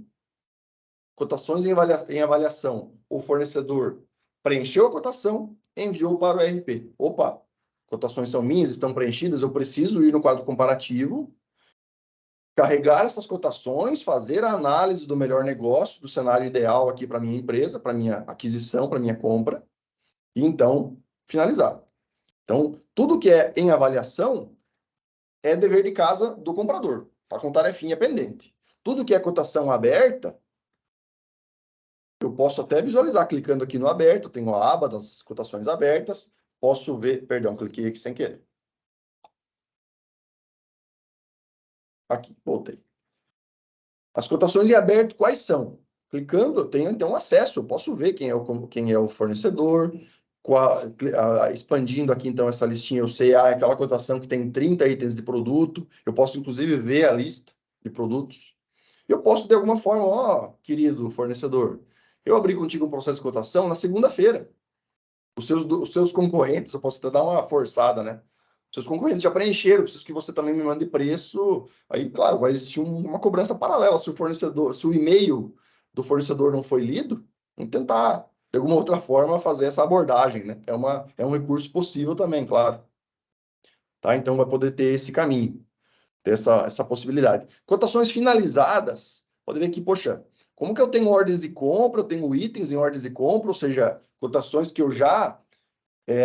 Cotações em avaliação. O fornecedor preencheu a cotação, enviou para o RP. Opa, cotações são minhas, estão preenchidas, eu preciso ir no quadro comparativo, carregar essas cotações, fazer a análise do melhor negócio, do cenário ideal aqui para minha empresa, para minha aquisição, para minha compra, e então finalizar. Então, tudo que é em avaliação é dever de casa do comprador, está com tarefinha pendente. Tudo que é cotação aberta, eu posso até visualizar clicando aqui no aberto, tenho a aba das cotações abertas, posso ver, perdão, cliquei aqui sem querer. Aqui, voltei. As cotações em aberto, quais são? Clicando, eu tenho então acesso, eu posso ver quem é o fornecedor, expandindo aqui então essa listinha, eu sei, aquela cotação que tem 30 itens de produto, eu posso inclusive ver a lista de produtos. Eu posso, de alguma forma, ó, querido fornecedor, eu abri contigo um processo de cotação na segunda-feira. Os seus concorrentes, eu posso até dar uma forçada, né? Seus concorrentes já preencheram, preciso que você também me mande preço. Aí, claro, vai existir uma cobrança paralela. Se o e-mail do fornecedor não foi lido, vamos tentar, de alguma outra forma, fazer essa abordagem, né? É um recurso possível também, claro. Tá? Então, vai poder ter esse caminho, ter essa possibilidade. Cotações finalizadas, pode ver que, poxa, como que eu tenho ordens de compra, eu tenho itens em ordens de compra, ou seja, cotações que eu já...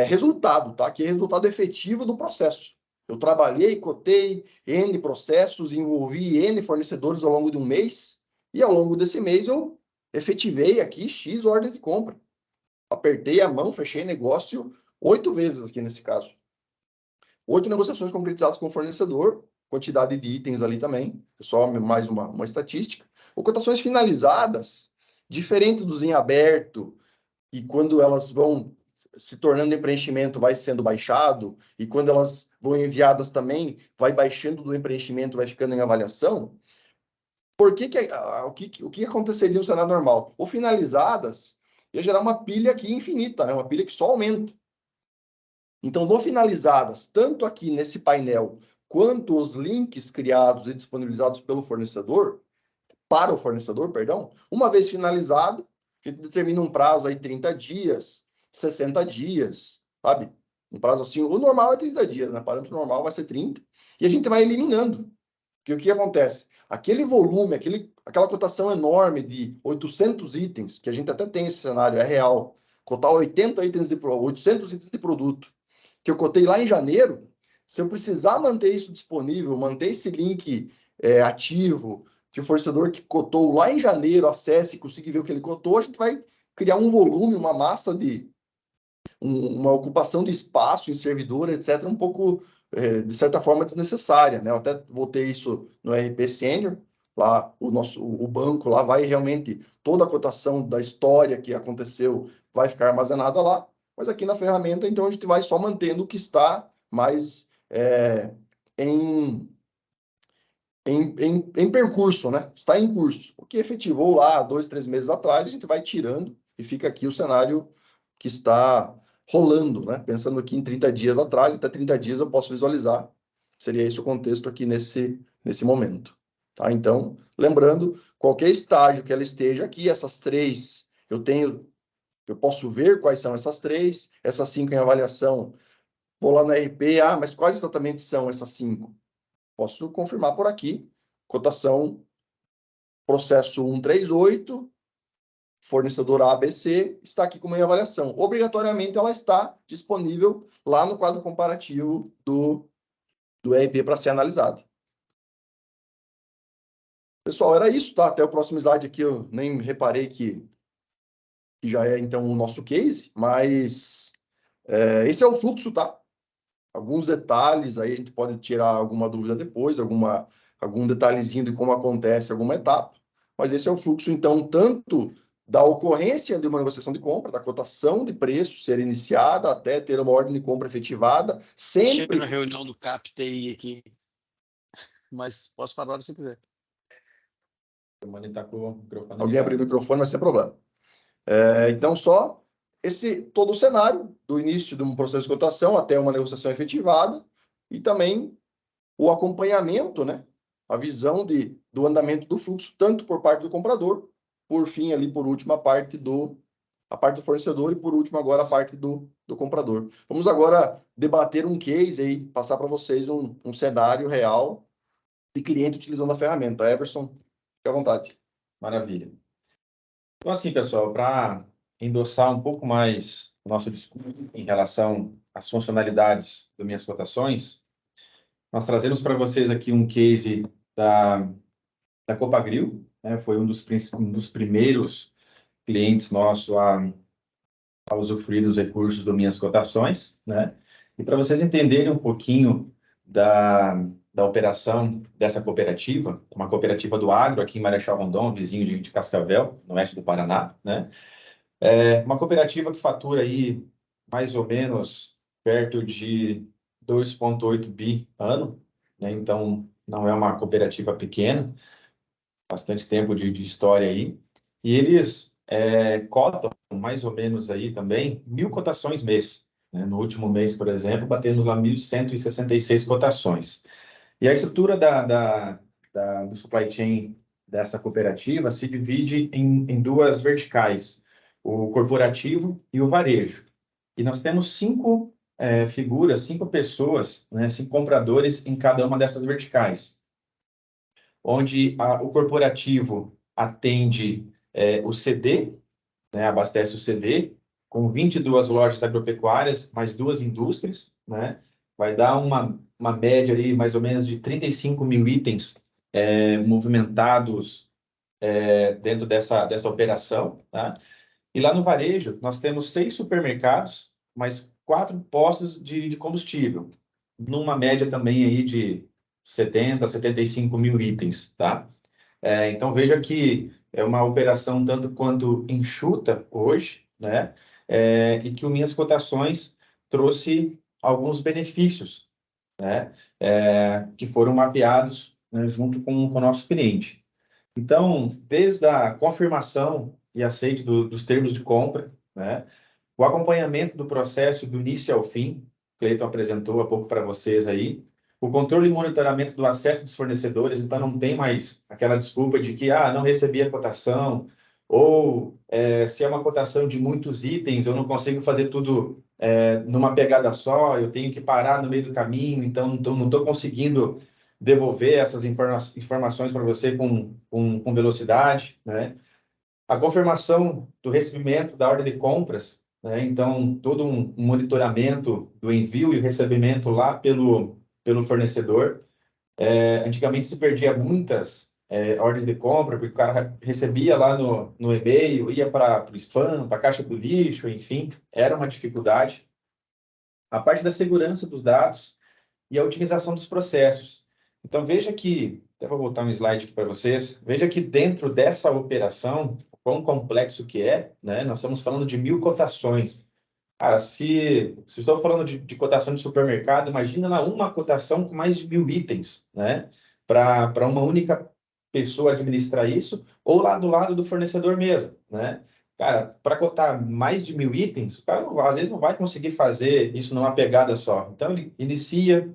resultado, tá? Que é resultado efetivo do processo. Eu trabalhei, cotei N processos, envolvi N fornecedores ao longo de um mês, e ao longo desse mês eu efetivei aqui X ordens de compra. Apertei a mão, fechei negócio 8 vezes aqui nesse caso. 8 negociações concretizadas com o fornecedor, quantidade de itens ali também, só mais uma estatística. Ou cotações finalizadas, diferente dos em aberto, e quando elas vão se tornando em preenchimento, vai sendo baixado, e quando elas vão enviadas também, vai baixando do preenchimento, vai ficando em avaliação. O que aconteceria no cenário normal? Ou finalizadas, ia gerar uma pilha aqui infinita, né? Uma pilha que só aumenta. Então, no finalizadas, tanto aqui nesse painel, quanto os links criados e disponibilizados pelo fornecedor, para o fornecedor, perdão, uma vez finalizado, a gente determina um prazo aí 30 dias, 60 dias, sabe? Um prazo assim, o normal é 30 dias, né? O parâmetro normal vai ser 30, e a gente vai eliminando. Porque o que acontece? Aquele volume, aquela cotação enorme de 800 itens, que a gente até tem esse cenário, é real, cotar 800 itens de produto, que eu cotei lá em janeiro, se eu precisar manter isso disponível, manter esse link ativo, que o fornecedor que cotou lá em janeiro acesse e consiga ver o que ele cotou, a gente vai criar um volume, uma massa uma ocupação de espaço em servidor, etc., um pouco, de certa forma, desnecessária, né? Eu até voltei isso no RP Senior, lá o banco lá vai realmente, toda a cotação da história que aconteceu vai ficar armazenada lá, mas aqui na ferramenta, então, a gente vai só mantendo o que está mais em percurso, né? Está em curso. O que efetivou lá 2, 3 meses atrás, a gente vai tirando e fica aqui o cenário que está rolando, né? Pensando aqui em 30 dias atrás, até 30 dias eu posso visualizar. Seria esse o contexto aqui nesse momento. Tá? Então, lembrando, qualquer estágio que ela esteja aqui, essas 3, eu posso ver quais são essas 3, essas 5 em avaliação. Vou lá no RP, mas quais exatamente são essas 5? Posso confirmar por aqui, cotação, processo 138, fornecedor ABC, está aqui com uma avaliação. Obrigatoriamente, ela está disponível lá no quadro comparativo do ERP para ser analisado. Pessoal, era isso, tá? Até o próximo slide aqui, eu nem reparei que já é, então, o nosso case, mas esse é o fluxo, tá? Alguns detalhes, aí a gente pode tirar alguma dúvida depois, algum detalhezinho de como acontece alguma etapa, mas esse é o fluxo, então, tanto da ocorrência de uma negociação de compra, da cotação de preço ser iniciada até ter uma ordem de compra efetivada, Chega sempre... na reunião do CAPTI aqui, mas posso falar se quiser. Tá com o microfone Alguém ligado. abrir o microfone vai ser problema. Então, só todo o cenário do início de um processo de cotação até uma negociação efetivada e também o acompanhamento, né? A visão do andamento do fluxo, tanto por parte do comprador, por fim, ali, por último, a parte do fornecedor e, por último, agora, a parte do comprador. Vamos agora debater um case aí, passar para vocês um cenário real de cliente utilizando a ferramenta. Everson, fique à vontade. Maravilha. Então, assim, pessoal, para endossar um pouco mais o nosso discurso em relação às funcionalidades das minhas cotações, nós trazemos para vocês aqui um case da Copagril, né? Foi um dos primeiros clientes nossos a usufruir dos recursos das minhas cotações, né? E para vocês entenderem um pouquinho da operação dessa cooperativa, uma cooperativa do agro aqui em Marechal Rondon, vizinho de Cascavel, no oeste do Paraná, né? Uma cooperativa que fatura aí mais ou menos perto de 2,8 bi ano, né? Então, não é uma cooperativa pequena, bastante tempo de história aí. E eles cotam mais ou menos aí também 1.000 cotações mês, né? No último mês, por exemplo, batemos lá 1.166 cotações. E a estrutura do supply chain dessa cooperativa se divide em duas verticais, o corporativo e o varejo. E nós temos 5 figuras, 5 pessoas, né, 5 compradores em cada uma dessas verticais, onde o corporativo atende o CD, né, abastece o CD, com 22 lojas agropecuárias, mais 2 indústrias, né? Vai dar uma média ali, mais ou menos, de 35 mil itens movimentados dentro dessa operação, tá? E lá no varejo, nós temos 6 supermercados, mais 4 postos de combustível, numa média também aí de 70, 75 mil itens, tá? Então, veja que é uma operação tanto quanto enxuta hoje, né? E que o Minhas Cotações trouxe alguns benefícios, né? Que foram mapeados, né, junto com o nosso cliente. Então, desde a confirmação e aceite dos termos de compra, né? O acompanhamento do processo do início ao fim, o Cleiton apresentou há pouco para vocês aí, o controle e monitoramento do acesso dos fornecedores, então não tem mais aquela desculpa de que não recebi a cotação, ou se é uma cotação de muitos itens, eu não consigo fazer tudo numa pegada só, eu tenho que parar no meio do caminho, então não estou conseguindo devolver essas informações para você com velocidade, né? A confirmação do recebimento da ordem de compras, né? Então, todo um monitoramento do envio e recebimento lá pelo fornecedor. Antigamente se perdia muitas ordens de compra, porque o cara recebia lá no e-mail, ia para o spam, para a caixa do lixo, enfim, era uma dificuldade. A parte da segurança dos dados e a otimização dos processos. Então, veja que, até vou voltar um slide aqui para vocês, veja que dentro dessa operação, quão complexo que é, né? Nós estamos falando de 1.000 cotações. Cara, se estou falando de cotação de supermercado, imagina lá uma cotação com mais de 1.000 itens, né? Para uma única pessoa administrar isso, ou lá do lado do fornecedor mesmo, né? Cara, para cotar mais de 1.000 itens, o cara às vezes não vai conseguir fazer isso numa pegada só. Então, ele inicia,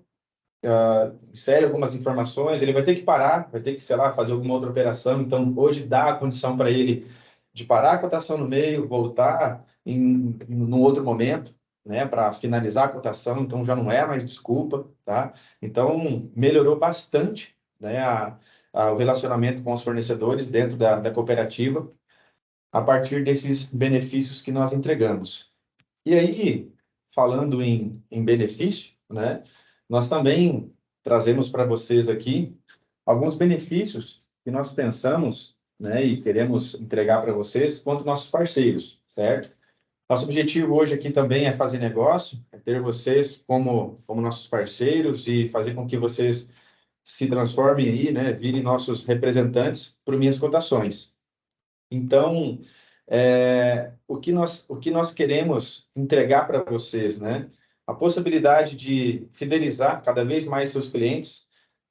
insere algumas informações, ele vai ter que parar, vai ter que, sei lá, fazer alguma outra operação. Então, hoje dá a condição para ele de parar a cotação no meio, voltar num outro momento, né, para finalizar a cotação. Então, já não é mais desculpa, tá? Então, melhorou bastante, né, o relacionamento com os fornecedores dentro da cooperativa, a partir desses benefícios que nós entregamos. E aí, falando em benefício, né, nós também trazemos para vocês aqui alguns benefícios que nós pensamos, né, e queremos entregar para vocês quanto nossos parceiros, certo? Nosso objetivo hoje aqui também é fazer negócio, é ter vocês como nossos parceiros e fazer com que vocês se transformem aí, né, virem nossos representantes para Minhas Cotações. Então, o que nós queremos entregar para vocês, né? A possibilidade de fidelizar cada vez mais seus clientes,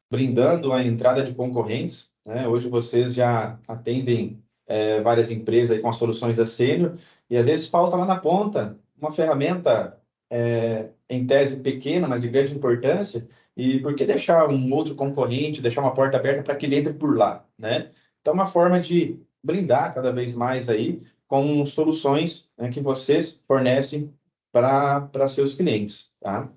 brindando a entrada de concorrentes, né? Hoje vocês já atendem várias empresas aí com as soluções da Sênior, e às vezes falta lá na ponta uma ferramenta em tese pequena, mas de grande importância, e por que deixar um outro concorrente, deixar uma porta aberta para que ele entre por lá, né? Então, uma forma de blindar cada vez mais aí com soluções, né, que vocês fornecem para seus clientes, tá?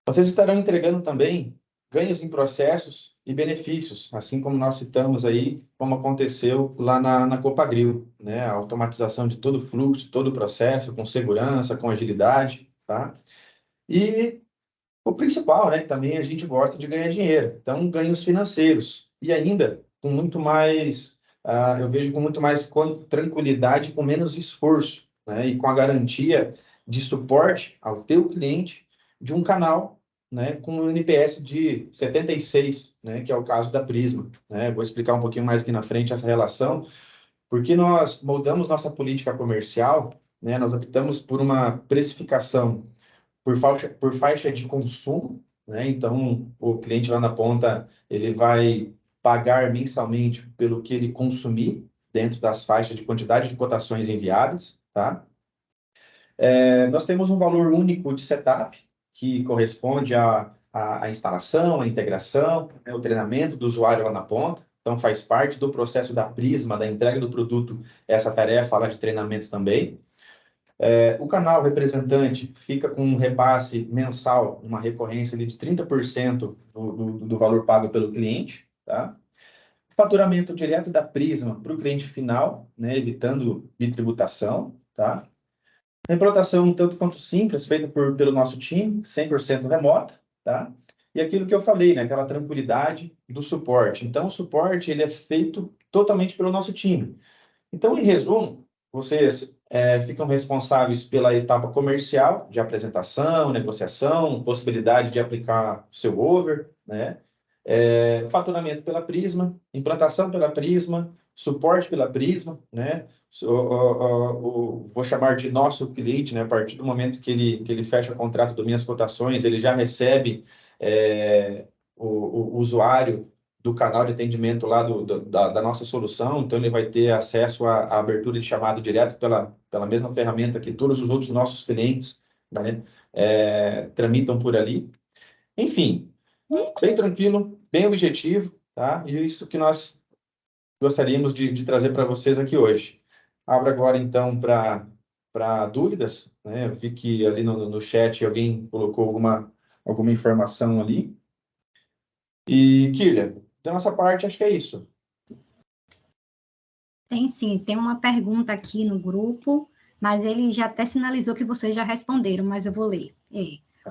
Vocês estarão entregando também ganhos em processos e benefícios, assim como nós citamos aí, como aconteceu lá na Copagril, né? A automatização de todo o fluxo, todo o processo, com segurança, com agilidade, tá? E o principal, né, que também a gente gosta de ganhar dinheiro. Então, ganhos financeiros. E ainda com muito mais, eu vejo com muito mais tranquilidade, com menos esforço, né? E com a garantia de suporte ao teu cliente de um canal, né, com um NPS de 76, né, que é o caso da Prisma, né? Vou explicar um pouquinho mais aqui na frente essa relação, porque nós moldamos nossa política comercial, né? Nós optamos por uma precificação por faixa de consumo, né? Então, o cliente lá na ponta, ele vai pagar mensalmente pelo que ele consumir dentro das faixas de quantidade de cotações enviadas, tá? Nós temos um valor único de setup, que corresponde à instalação, à integração, né, o treinamento do usuário lá na ponta. Então, faz parte do processo da Prisma, da entrega do produto, essa tarefa lá de treinamento também. O canal representante fica com um repasse mensal, uma recorrência ali de 30% do valor pago pelo cliente, tá? Faturamento direto da Prisma para o cliente final, né, evitando bitributação, tá? Implantação um tanto quanto simples, feita pelo nosso time, 100% remota, tá? E aquilo que eu falei, né, aquela tranquilidade do suporte. Então, o suporte ele é feito totalmente pelo nosso time. Então, em resumo, vocês ficam responsáveis pela etapa comercial, de apresentação, negociação, possibilidade de aplicar seu over, né? Faturamento pela Prisma, implantação pela Prisma, suporte pela Prisma, né? Vou chamar de nosso cliente, né? A partir do momento que ele fecha o contrato do Minhas Cotações, ele já recebe o usuário do canal de atendimento lá da nossa solução, então ele vai ter acesso à abertura de chamado direto pela mesma ferramenta que todos os outros nossos clientes, né, tramitam por ali. Enfim, bem tranquilo, bem objetivo, tá? E isso que nós gostaríamos de trazer para vocês aqui hoje. Abro agora, então, para dúvidas, né? Eu vi que ali no chat alguém colocou alguma informação ali. E, Kirlia, da nossa parte, acho que é isso. Tem sim, tem uma pergunta aqui no grupo, mas ele já até sinalizou que vocês já responderam, mas eu vou ler.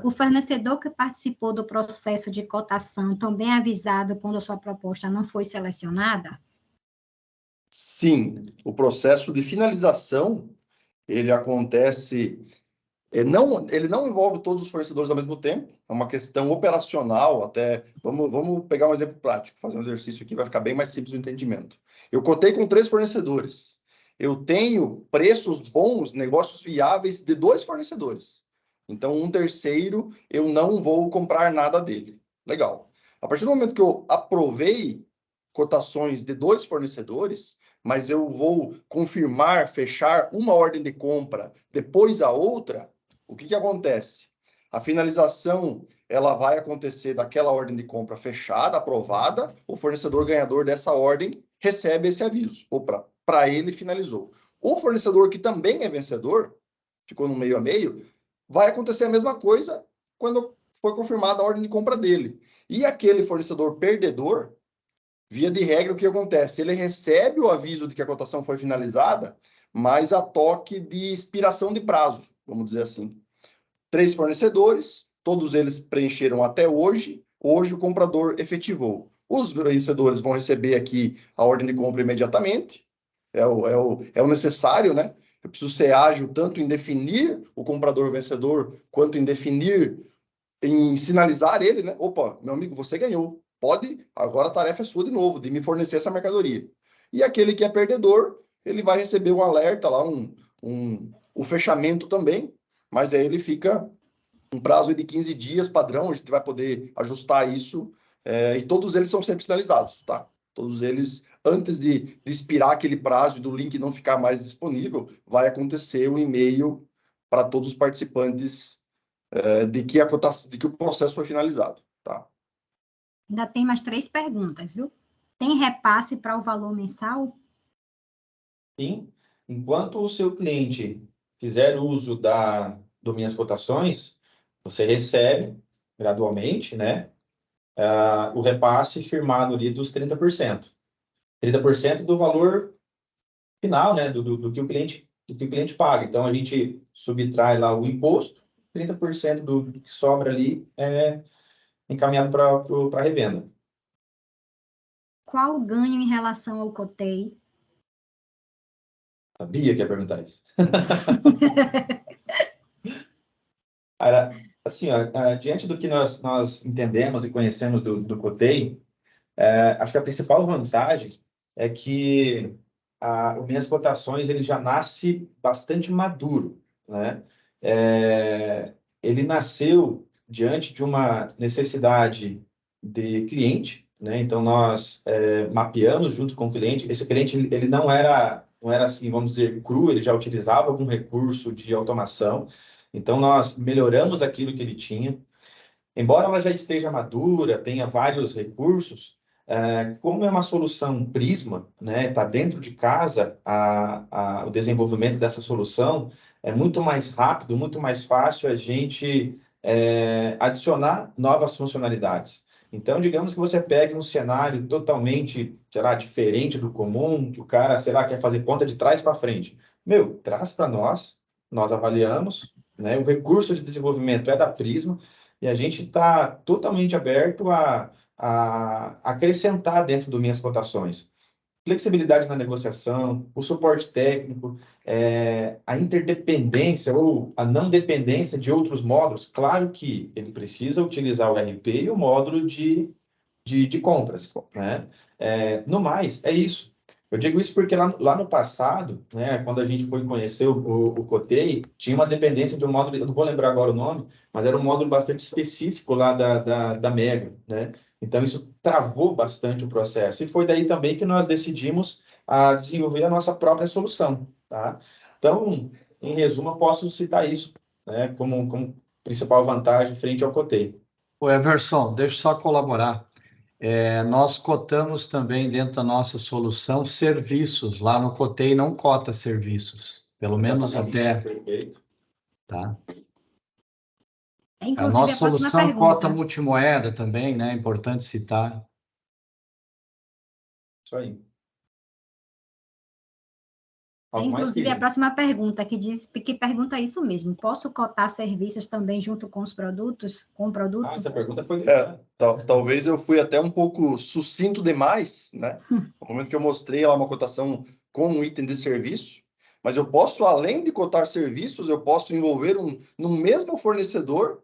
O fornecedor que participou do processo de cotação também é avisado quando a sua proposta não foi selecionada? Sim, o processo de finalização, ele acontece... Ele não envolve todos os fornecedores ao mesmo tempo, é uma questão operacional, até... Vamos pegar um exemplo prático, fazer um exercício aqui, vai ficar bem mais simples o entendimento. Eu cotei com 3 fornecedores. Eu tenho preços bons, negócios viáveis de 2 fornecedores. Então, um terceiro, eu não vou comprar nada dele. Legal. A partir do momento que eu aprovei cotações de 2 fornecedores, mas eu vou confirmar, fechar uma ordem de compra, depois a outra, o que acontece? A finalização, ela vai acontecer daquela ordem de compra fechada, aprovada, o fornecedor ganhador dessa ordem recebe esse aviso. Opa, para ele finalizou. O fornecedor que também é vencedor, ficou no meio a meio, vai acontecer a mesma coisa quando foi confirmada a ordem de compra dele. E aquele fornecedor perdedor, via de regra, o que acontece? Ele recebe o aviso de que a cotação foi finalizada, mas a toque de expiração de prazo, vamos dizer assim. 3 fornecedores, todos eles preencheram até hoje. Hoje o comprador efetivou. Os vencedores vão receber aqui a ordem de compra imediatamente. É o necessário, né? Eu preciso ser ágil tanto em definir o comprador vencedor, quanto em definir, em sinalizar ele, né? Opa, meu amigo, você ganhou. Pode, agora a tarefa é sua de novo, de me fornecer essa mercadoria. E aquele que é perdedor, ele vai receber um alerta lá, o fechamento também, mas aí ele fica um prazo de 15 dias padrão, a gente vai poder ajustar isso, e todos eles são sempre sinalizados, tá? Todos eles, antes de expirar aquele prazo e do link não ficar mais disponível, vai acontecer um e-mail para todos os participantes de que o processo foi finalizado, tá? Ainda tem mais 3 perguntas, viu? Tem repasse para o valor mensal? Sim. Enquanto o seu cliente fizer uso do Minhas Cotações, você recebe gradualmente, né, o repasse firmado ali dos 30%. 30% do valor final, né, do que o cliente paga. Então, a gente subtrai lá o imposto, 30% do que sobra ali é encaminhado para a revenda. Qual o ganho em relação ao COTEI? Sabia que ia perguntar isso. Assim, ó, diante do que nós entendemos e conhecemos do COTEI, acho que a principal vantagem é que o Minhas Cotações ele já nasce bastante maduro, né? Ele nasceu diante de uma necessidade de cliente, né? Então nós mapeamos junto com o cliente. Esse cliente ele não era assim, vamos dizer, cru. Ele já utilizava algum recurso de automação. Então nós melhoramos aquilo que ele tinha. Embora ela já esteja madura, tenha vários recursos, como é uma solução Prisma, né, está dentro de casa, o desenvolvimento dessa solução é muito mais rápido, muito mais fácil a gente adicionar novas funcionalidades. Então, digamos que você pegue um cenário totalmente, sei lá, diferente do comum, que o cara, sei lá, quer fazer conta de trás para frente. Meu, traz para nós avaliamos, né, o recurso de desenvolvimento é da Prisma, e a gente está totalmente aberto a acrescentar dentro do Minhas Cotações. Flexibilidade na negociação, o suporte técnico, a interdependência ou a não dependência de outros módulos. Claro que ele precisa utilizar o RP e o módulo de compras, né? No mais, é isso. Eu digo isso porque lá no passado, né, quando a gente foi conhecer o COTEI, tinha uma dependência de um módulo, eu não vou lembrar agora o nome, mas era um módulo bastante específico lá da Mega, né? Então, isso travou bastante o processo. E foi daí também que nós decidimos desenvolver a nossa própria solução, tá? Então, em resumo, eu posso citar isso, né, como principal vantagem frente ao COTEI. O Everson, deixa eu só colaborar. Nós cotamos também dentro da nossa solução serviços. Lá no COTEI não cota serviços, pelo menos até. Perfeito. Tá? A Inclusive, nossa a próxima solução pergunta. cota multimoeda também, né? É importante citar. Isso aí. Algo mais, Inclusive, a querido? próxima pergunta que pergunta isso mesmo. Posso cotar serviços também junto com os produtos? Com o produto? Essa pergunta foi... Talvez eu fui até um pouco sucinto demais, né? No momento que eu mostrei lá uma cotação com um item de serviço, mas eu posso, além de cotar serviços, eu posso envolver no mesmo fornecedor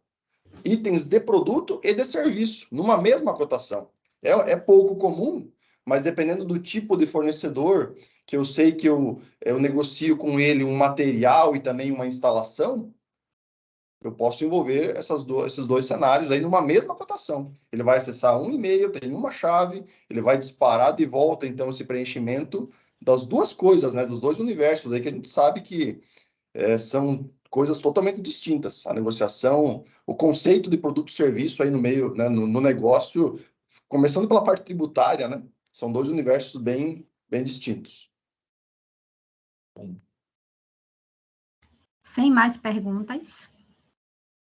itens de produto e de serviço, numa mesma cotação. É pouco comum, mas dependendo do tipo de fornecedor, que eu sei que eu negocio com ele um material e também uma instalação, eu posso envolver esses dois cenários aí numa mesma cotação. Ele vai acessar um e-mail, tem uma chave, ele vai disparar de volta, então, esse preenchimento das duas coisas, né? Dos dois universos aí que a gente sabe que são coisas totalmente distintas. A negociação, o conceito de produto e serviço aí no meio, né, no negócio, começando pela parte tributária, né? São dois universos bem distintos. Sem mais perguntas.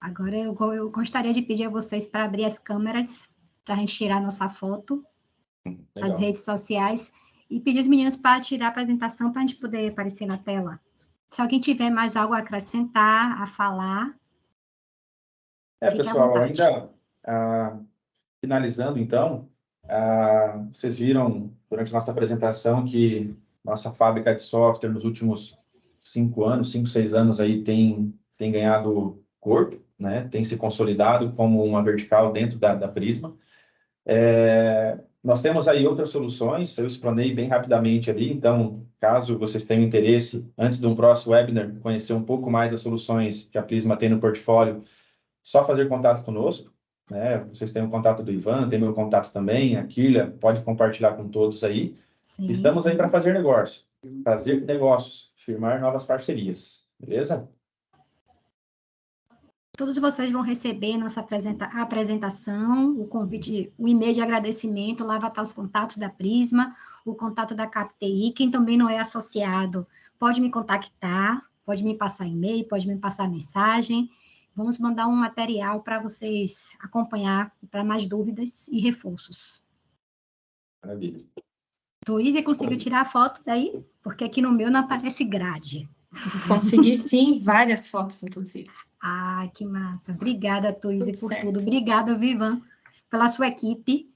Agora eu gostaria de pedir a vocês para abrir as câmeras para a gente tirar nossa foto, Legal. as redes sociais, e pedir os meninos para tirar a apresentação para a gente poder aparecer na tela. Se alguém tiver mais algo a acrescentar, a falar, fique pessoal, à vontade. ainda finalizando, então, vocês viram durante nossa apresentação que nossa fábrica de software nos últimos 5 anos, 5, 6 anos aí tem ganhado corpo, né? Tem se consolidado como uma vertical dentro da Prisma. nós temos aí outras soluções, eu explanei bem rapidamente ali, então, caso vocês tenham interesse, antes de um próximo webinar, conhecer um pouco mais das soluções que a Prisma tem no portfólio, só fazer contato conosco, né? Vocês têm o contato do Ivan, tem meu contato também, a Kília, pode compartilhar com todos aí. Sim. Estamos aí para fazer negócio, fazer negócios, firmar novas parcerias, beleza? Todos vocês vão receber nossa apresentação, o convite, o e-mail de agradecimento, lá vai estar os contatos da Prisma, o contato da CapTI. Quem também não é associado, pode me contactar, pode me passar e-mail, pode me passar mensagem. Vamos mandar um material para vocês acompanhar, para mais dúvidas e reforços. Maravilha. Tuísa, conseguiu tirar a foto daí? Porque aqui no meu não aparece grade. Consegui sim, várias fotos, inclusive. Ah, que massa. Obrigada, Tuísa, Tudo por certo. tudo. Obrigada, Vivan, pela sua equipe,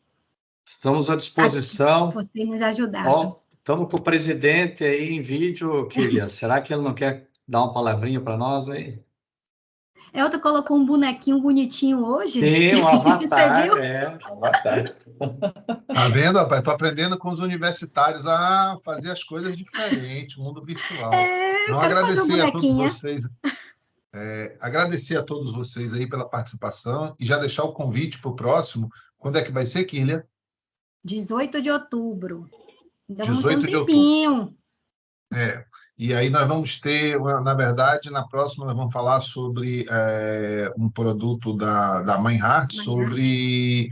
Estamos à disposição. por ter nos ajudado. Ó, estamos com o presidente aí em vídeo, Kília. Será que ele não quer dar uma palavrinha para nós aí? Elton colocou um bonequinho bonitinho hoje. Sim, um avatar, Você viu? Avatar. Tá vendo, rapaz? Estou aprendendo com os universitários a fazer as coisas diferentes, mundo virtual. Eu Não, quero fazer um agradecer a todos bonequinho. vocês. Agradecer a todos vocês aí pela participação e já deixar o convite para o próximo. Quando é que vai ser, Kília? 18 de outubro. Então, 18 de tempinho. E aí nós vamos ter, na verdade, na próxima nós vamos falar sobre um produto da Meinhardt, sobre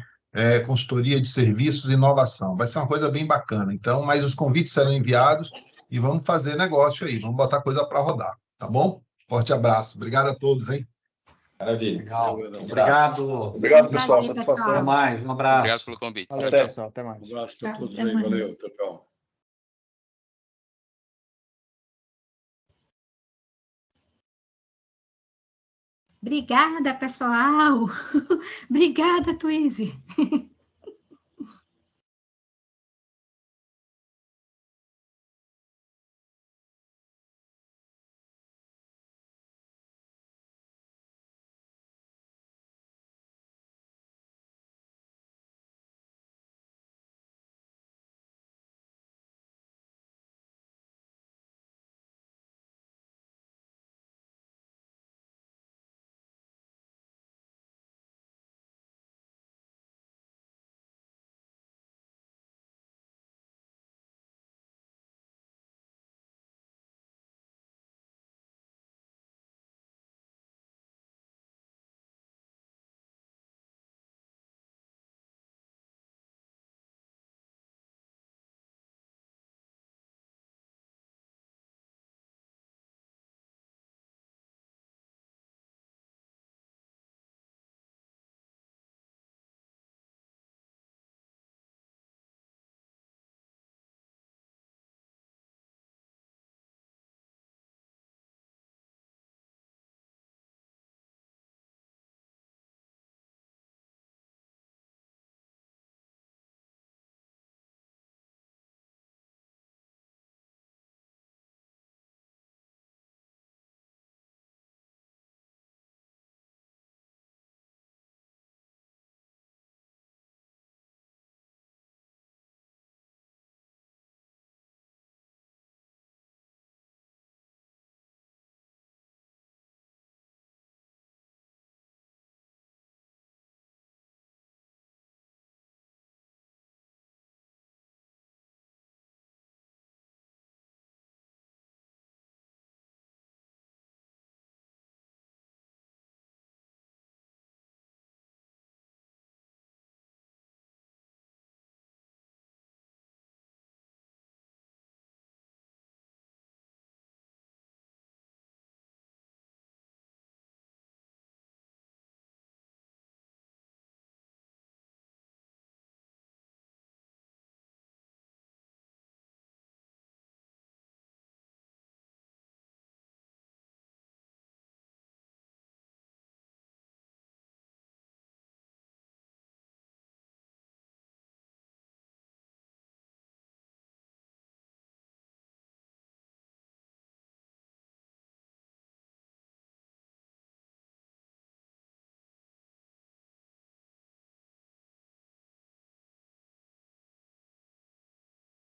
consultoria de serviços e inovação. Vai ser uma coisa bem bacana. Então, mas os convites serão enviados e vamos fazer negócio aí, vamos botar coisa para rodar, tá bom? Forte abraço. Obrigado a todos, hein? Maravilha. Legal. Um Obrigado. Obrigado, pessoal. Prazer, Satisfação. Até pessoal. mais. Um abraço. Obrigado pelo convite. Valeu, Até. pessoal. Até mais. Um abraço para todos Até aí. mais. Valeu, tchau, tchau. Obrigada, pessoal. Obrigada, Tuíse.